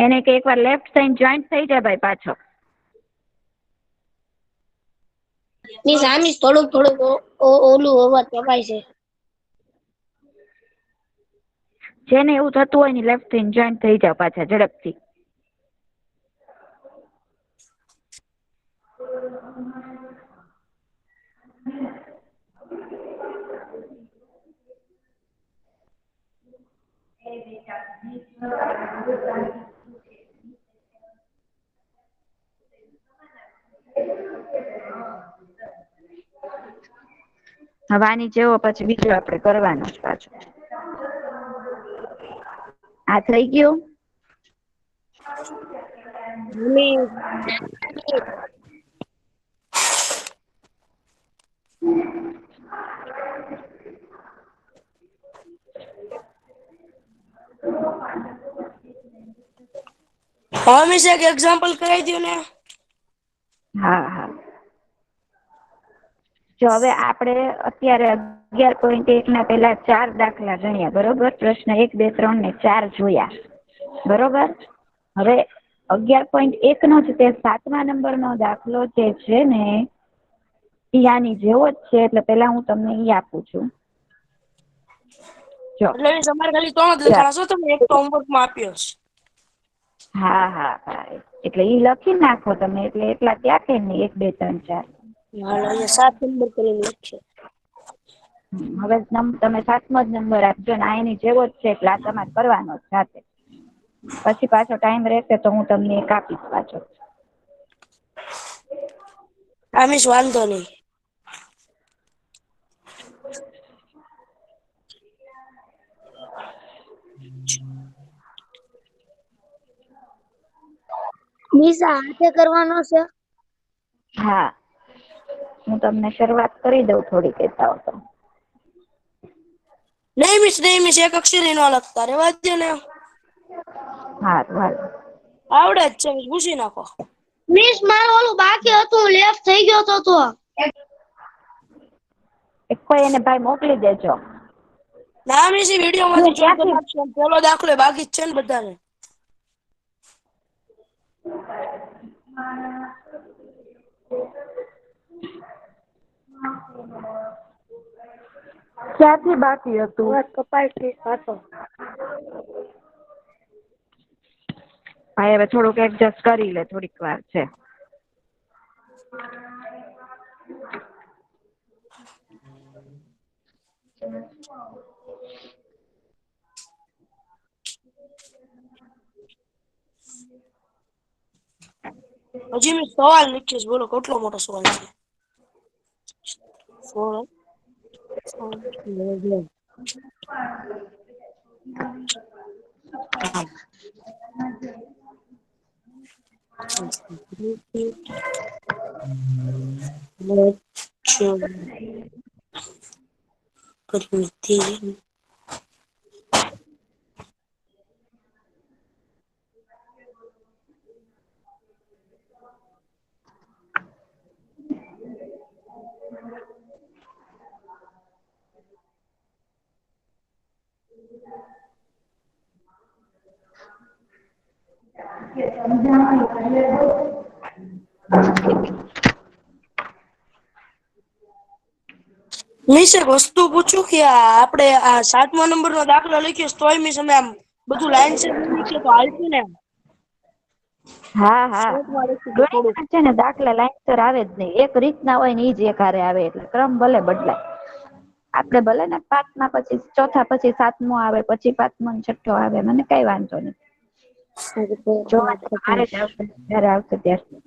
એને કે એકવાર લેફ્ટ સાઈડ જોઈન્ટ થઈ જાય ભાઈ પાછો. મિસ આમી થોડુંક ઓલું અવાજ કપાય છે. જેને એવું થતું હોય ને લેફ્ટ થઈને જોઈન્ટ થઈ જાવ પાછા ઝડપથી. હવે આની જેવો પછી બીજો આપણે કરવાનો જ પાછો. આ થઈ ગયું. મિસ હા મિસ એક એક્ઝામ્પલ કરાવી દયો ને. હા હા જો હવે આપણે અત્યારે 11.1 ના પેલા 4 દાખલા ગણ્યા બરોબર પ્રશ્ન 1 2 3 ને 4 જોયા બરોબર હવે 11.1 નો જ તે 7મા નંબરનો દાખલો જે છે ને ઈ આની જેવો જ છે એટલે પેલા હું તમને ઈ આપું છું. જો એટલે તમારે ખાલી 3 જ લખાણા છો તમે એક તો હોમવર્કમાં આપ્યો છે. હા હા હા એટલે ઈ લખી નાખો તમે એટલે એટલા ત્યાં કે નહી 1 2 3 4. હાલો અહીંયા 7 નંબર કરીને લખીએ. હવે તમે 7મો જ નંબર આપજો ને આ એની જેવો જ છે એટલે આ તમારે કરવાનો જ સાથે પછી પાછો ટાઈમ રહેશે તો હું તમને એક આપીશ પાછો. હા મિસ વાંધો નહીં. મિસ આ હાથે કરવાનો છે? હા હું તમને શરૂઆત કરી દઉં થોડી કહેતા હો તો. નહીં મિસ એક અક્ષરે નો લખતા રહેવા દયો ને. હારું હાલ. આવડે જ છે, પૂછી નાખો. મિસ મારું ઓલું બાકી હતું લેફ્ટ થઈ ગયો તો એક કોઈ એને ભાઈ મોકલી દેજો. ના મિસ વિડીયો હું માંથી જોઈન કરી ક્યાંથી નાખશું. પેલો દાખલો બાકી જ છે ને બધાને. ક્યાંથી બાકી હતું? કપાઈ થી પાછો. ભાઈ હવે થોડુંક એડજસ્ટ કરી લે, થોડીક વાર છે. હજી મેં સવાલ લખીશ, બોલો કેટલો મોટો સવાલ છે. મિસ એક વસ્તુ પૂછું કે આપણે આ 7મા નંબરનો દાખલો લખ્યો તોય મિસ અમે આમ બધું લાઈન છે લખીએ તો હાલતું ને? હા હા, શોર્ટમાં લખી દો થોડું. ગણિતમાં છે ને દાખલા લાઈનસર આવે જ નહીં. એક રીતના હોય ને ઈ જ એક હારે આવે, એટલે ક્રમ ભલે બદલાય. આપણે ભલે ને 5માં પછી 4થા પછી 7મો આવે, પછી 5મો ને 6ઠ્ઠો આવે, મને કઈ વાંધો નહીં. જોવા તો મારે જ આવશે, જયારે આવશે ત્યારે.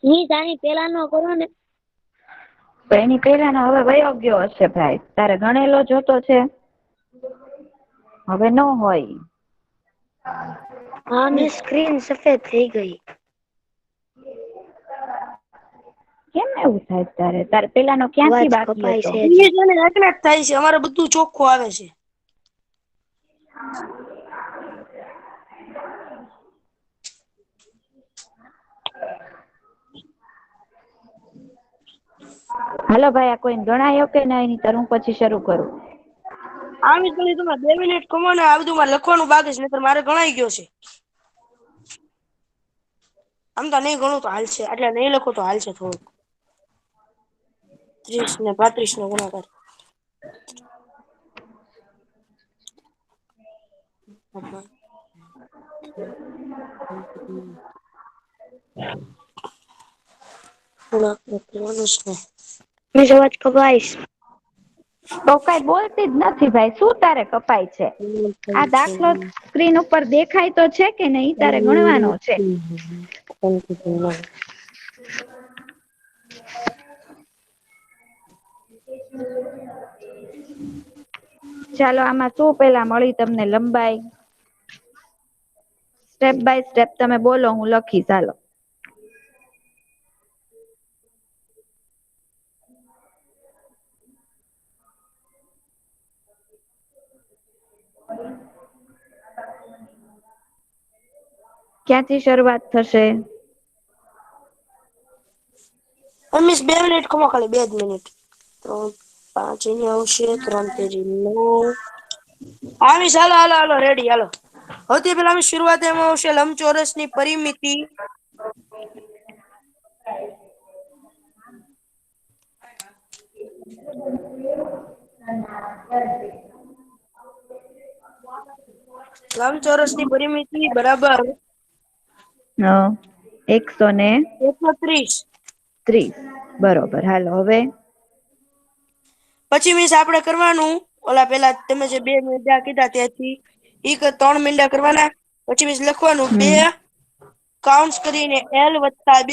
મિસ આની પેલા નો કરો ને. તો એની પહેલાનો હવે વયો ગયો હશે ભાઈ. તારે ગણેલો જોતો છે? હવે નો હોય. હા મિસ સ્ક્રીન સફેદ થઈ ગઈ. કેમ એવું થાય તારે? તારે પેલાનો ક્યાંથી અવાજ બાકી કપાય હતો? છે મિસ હજી. એને એટલે જ થાય છે, અમારે બધું ચોખ્ખું આવે છે. હાલો ભાઈ, આ કોઈને ગણાયો કે નહીં? નહીંતર હું પછી શરૂ કરું. આ મિસ તમે 2 મિનિટ ખમો ને, આ બધું મારે લખવાનું બાકી છે, નહીંતર મારે ગણાઈ ગયો છે. આમ તો નહીં ગણું તો હાલશે, એટલે નહીં લખો તો હાલશે થોડુંક. 30 ને 35 નો ગુણાકાર. મિસ અવાજ કપાય છે. તો કઈ બોલતી જ નથી ભાઈ, શું તારે કપાય છે? આ દાખલો સ્ક્રીન ઉપર દેખાય તો છે કે નહીં? તારે ગણવાનો છે. ચાલો, આમાં શું પેલા મળી તમને લંબાઈ? સ્ટેપ બાય સ્ટેપ તમે બોલો, હું લખીશ. ચાલો. ક્યાંથી શરૂઆત થશે? મિસ 2 મિનિટ ખમો, ખાલી 2 જ મિનિટ. 3 5 અહીંયા આવશે, 3 તેરી 9. હા મિસ, હાલો રેડી, હાલો. સૌથી પહેલા અમે શરૂઆત એમાં આવશે લંબચોરસની પરિમિતિ. લંબચોરસની પરિમિતિ બરાબર 130. 130. બરોબર. હાલો હવે પછી મીન્સ આપણે કરવાનું ઓલા પેલા તમે જે 2 મીંડા કીધા ત્યાંથી 3 મીંડા કરવાના. પછી મીન્સ લખવાનું 2 કાઉન્સ કરીને L + B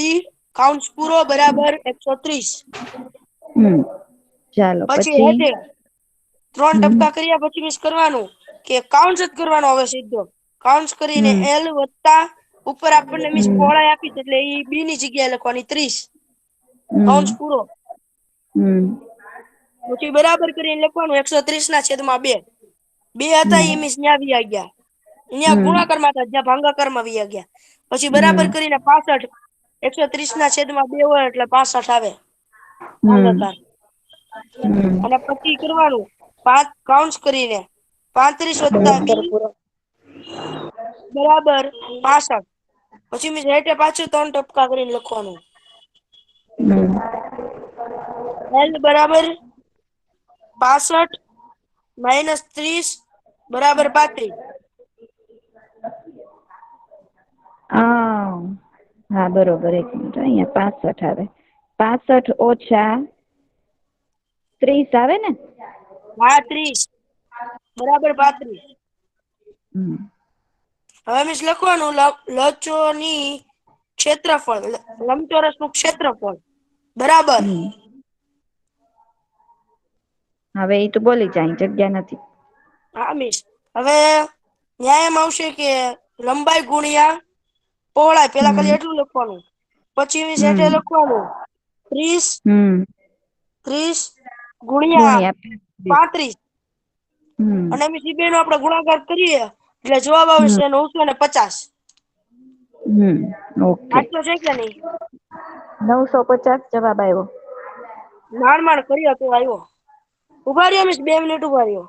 કાઉન્સ પૂરો બરાબર 130. ચાલો પછી પછી હેઠે 3 ટપકા કર્યા પછી મીન્સ કરવાનું કે કાઉન્સ જ કરવાનો હવે સીધો. કાઉન્સ કરીને L + ઉપર આપણને મીન્સ પહોળાઈ આપી છે એટલે ઈ B ની જગ્યાએ લખવાની 30. કાઉન્સ પૂરો. પછી બરાબર કરીને લખવાનું 130/2. 2 હતા ઈ મીન્સ ન્યા વયા ગયા. અહીંયા ગુણાકારમાં હતા જ્યાં ભાગાકારમાં વયા ગયા. પછી બરાબર કરીને 65. 130/2 હોય એટલે 65 આવે ભાગાકાર. અને પછી કરવાનું 5 કાઉન્સ કરીને 35 + B બરાબર 65. પછી મીન્સ હેઠે પાછું 3 ટપકા કરીને લખવાનું L બરાબર 65 - 30 બરાબર 35. હા બરોબર. એક મિનિટ અહીંયા 65 આવે. 65 - 30 આવે ને? હા 30 બરાબર 35. હવે મીન્સ લખવાનું લચોની ક્ષેત્રફળ લંબચોરસ નું ક્ષેત્રફળ બરાબર. હવે ઈ તો બોલી જાય જગ્યા નથી. હા મીન્સ હવે ન્યાય એમ આવશે કે લંબાઈ ગુણ્યા પહોળાઈ પેલા ખાલી એટલું લખવાનું. પછી મીન્સ હેઠે લખવાનું 30 ગુણ્યા 35. અને મીન્સ ઈ બેનો આપણે ગુણાકાર કરીએ એટલે જવાબ આવશે 950. ઓકે. સાચો છે કે નહીં? 950 જવાબ આવ્યો. માંડ કર્યો તો આવ્યો. ઉભા રહ્યો મીન્સ 2 મિનિટ ઉભા રહ્યો.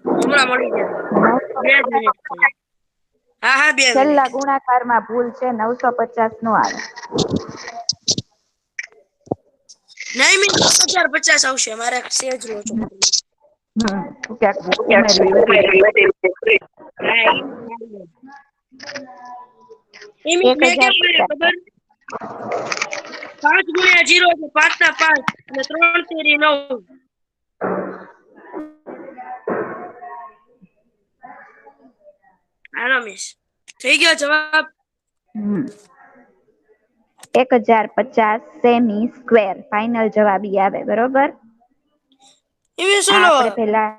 હમણાં મળી જશે. 2 જ મિનિટ ખાલી. હા 2 મિનિટ. છેલ્લા ગુણાકારમાં ભૂલ છે. 950 નો આવે. નહીં મીન્સ 1050 આવશે. મારે સેજ લોચો ક્યાંક ઉમેરવી વધી. હા ઈ મીન્સ મેં કેમ કર્યા ખબર? 5 ગુણ્યા 0 એટલે 5 ના 5 અને 3 તેરી 9. હાલો મિસ થઈ ગયો જવાબ. 1050 સેમી સ્ક્વેર ફાઇનલ જવાબ ઈ આવે. બરોબર. એમ સોલો આપણે પેલા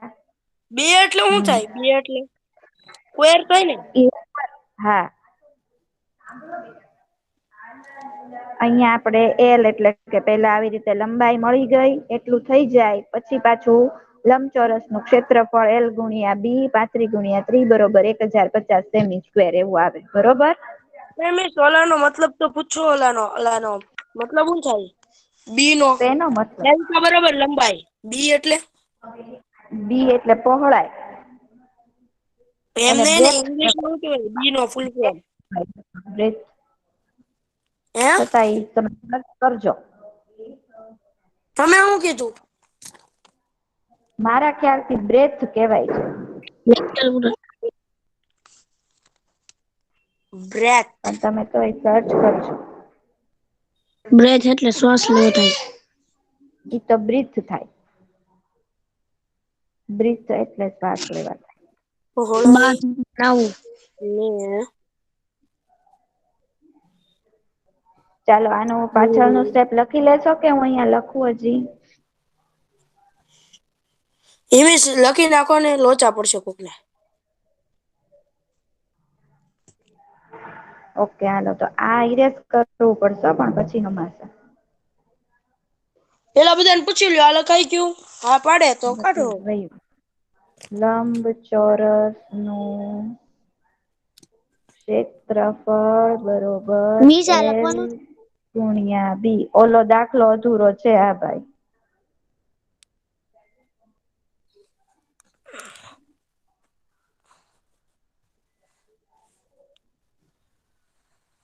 2 એટલે શું થાય? 2 એટલે સ્ક્વેર થાય ને? હા અહીંયા આપણે L એટલે કે પેલા આવી રીતે લંબાઈ મળી ગઈ એટલું થઈ જાય પછી પાછું લંબચોરસ નું ક્ષેત્રફળ L × B 35 × 3 બરોબર 1050 સેમી સ્ક્વેર એવું આવે. બરોબર. મિસ ઓલાનો મતલબ તો પૂછો. ઓલાનો મતલબ શું થાય? બી નો શેનો મતલબ? L તો બરોબર લંબાઈ. બી એટલે B એટલે પહોળાઈ. એમ એને નહીં ને બ્રેથ ઇંગ્લિશ માં શું કહેવાય? બી નો ફૂલ ફોર્મ બ્રેથ હે? છતાં ઈ તમે સર્ચ કરજો. તમે શું કીધું? મારા ખ્યાલથી બ્રેથ કહેવાય છે. બ્રેથ. પણ તમે તો એ સર્ચ કરજો. બ્રેથ એટલે શ્વાસ લેવો થાય. ઈ તો બ્રીથ થાય. બ્રીથ એટલે શ્વાસ લેવા થાય. પહોળાઈ આવું ને ચાલો આનું પાછળનું સ્ટેપ લખી લેશો કે હું અહીંયા લખું હજી? ઇંગ્લિશ લખી નાખો ને લોચા પડશે કોકને. ઓકે હાલો તો આ ઇરેઝ કરવું પડશે પણ પછી હમાશે. પેલા બધાને પૂછી લ્યો. આ લખાઈ ગયું? હા પાડે તો કાઢો. લંબચોરસ નું ક્ષેત્રફળ બરોબર મીસા L લખવાનું × B. ઓલો દાખલો અધૂરો છે. હા ભાઈ.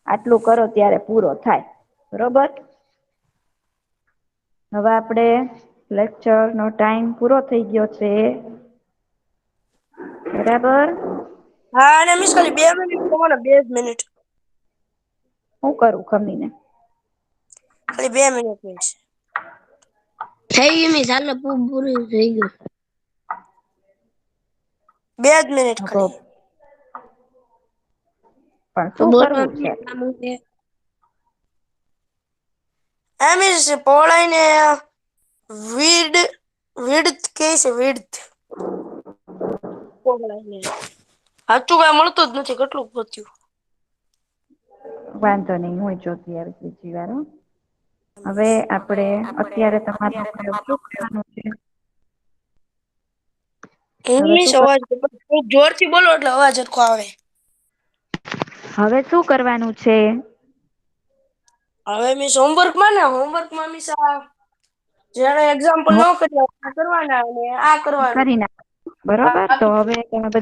આટલું કરો ત્યારે પૂરો થાય. બરોબર. હવે આપણે લેક્ચર નો ટાઈમ પૂરો થઈ ગયો છે. બરાબર. હા અને મિસ ખાલી 2 મિનિટ તો મને 2 જ મિનિટ. હું કરું ખમીને? ખાલી 2 મિનિટ મિસ. થઈ ગયું મિસ હાલો પૂરું થઈ ગયું 2 જ મિનિટ તો ખાલી. પણ તો શું બોલો કરવું છે? કામ છે એમ ઇઝ પહોળાઈને વિડ વિડથ કે છે વિડથ પહોળાઈને સાચું કાંઈ મળતું જ નથી કેટલું ગોત્યું. વાંધો નહીં, હું જોતી આવીશ બીજી વાર હો. હવે આપણે અત્યારે તમારો પ્રયોગ શું કરવાનો છે? હવે ઇંગ્લિશ શું અવાજ થોડુંક જોરથી બોલો એટલે અવાજ સરખો આવે. હવે શું કરવાનું છે? હવે મિસ હોમવર્કમાં મિસ જેને એક્ઝામ્પલ ન કર્યા કરવાના અને આ કરવાનું. કરી નાખ. બરોબર, તો હવે તમે બધા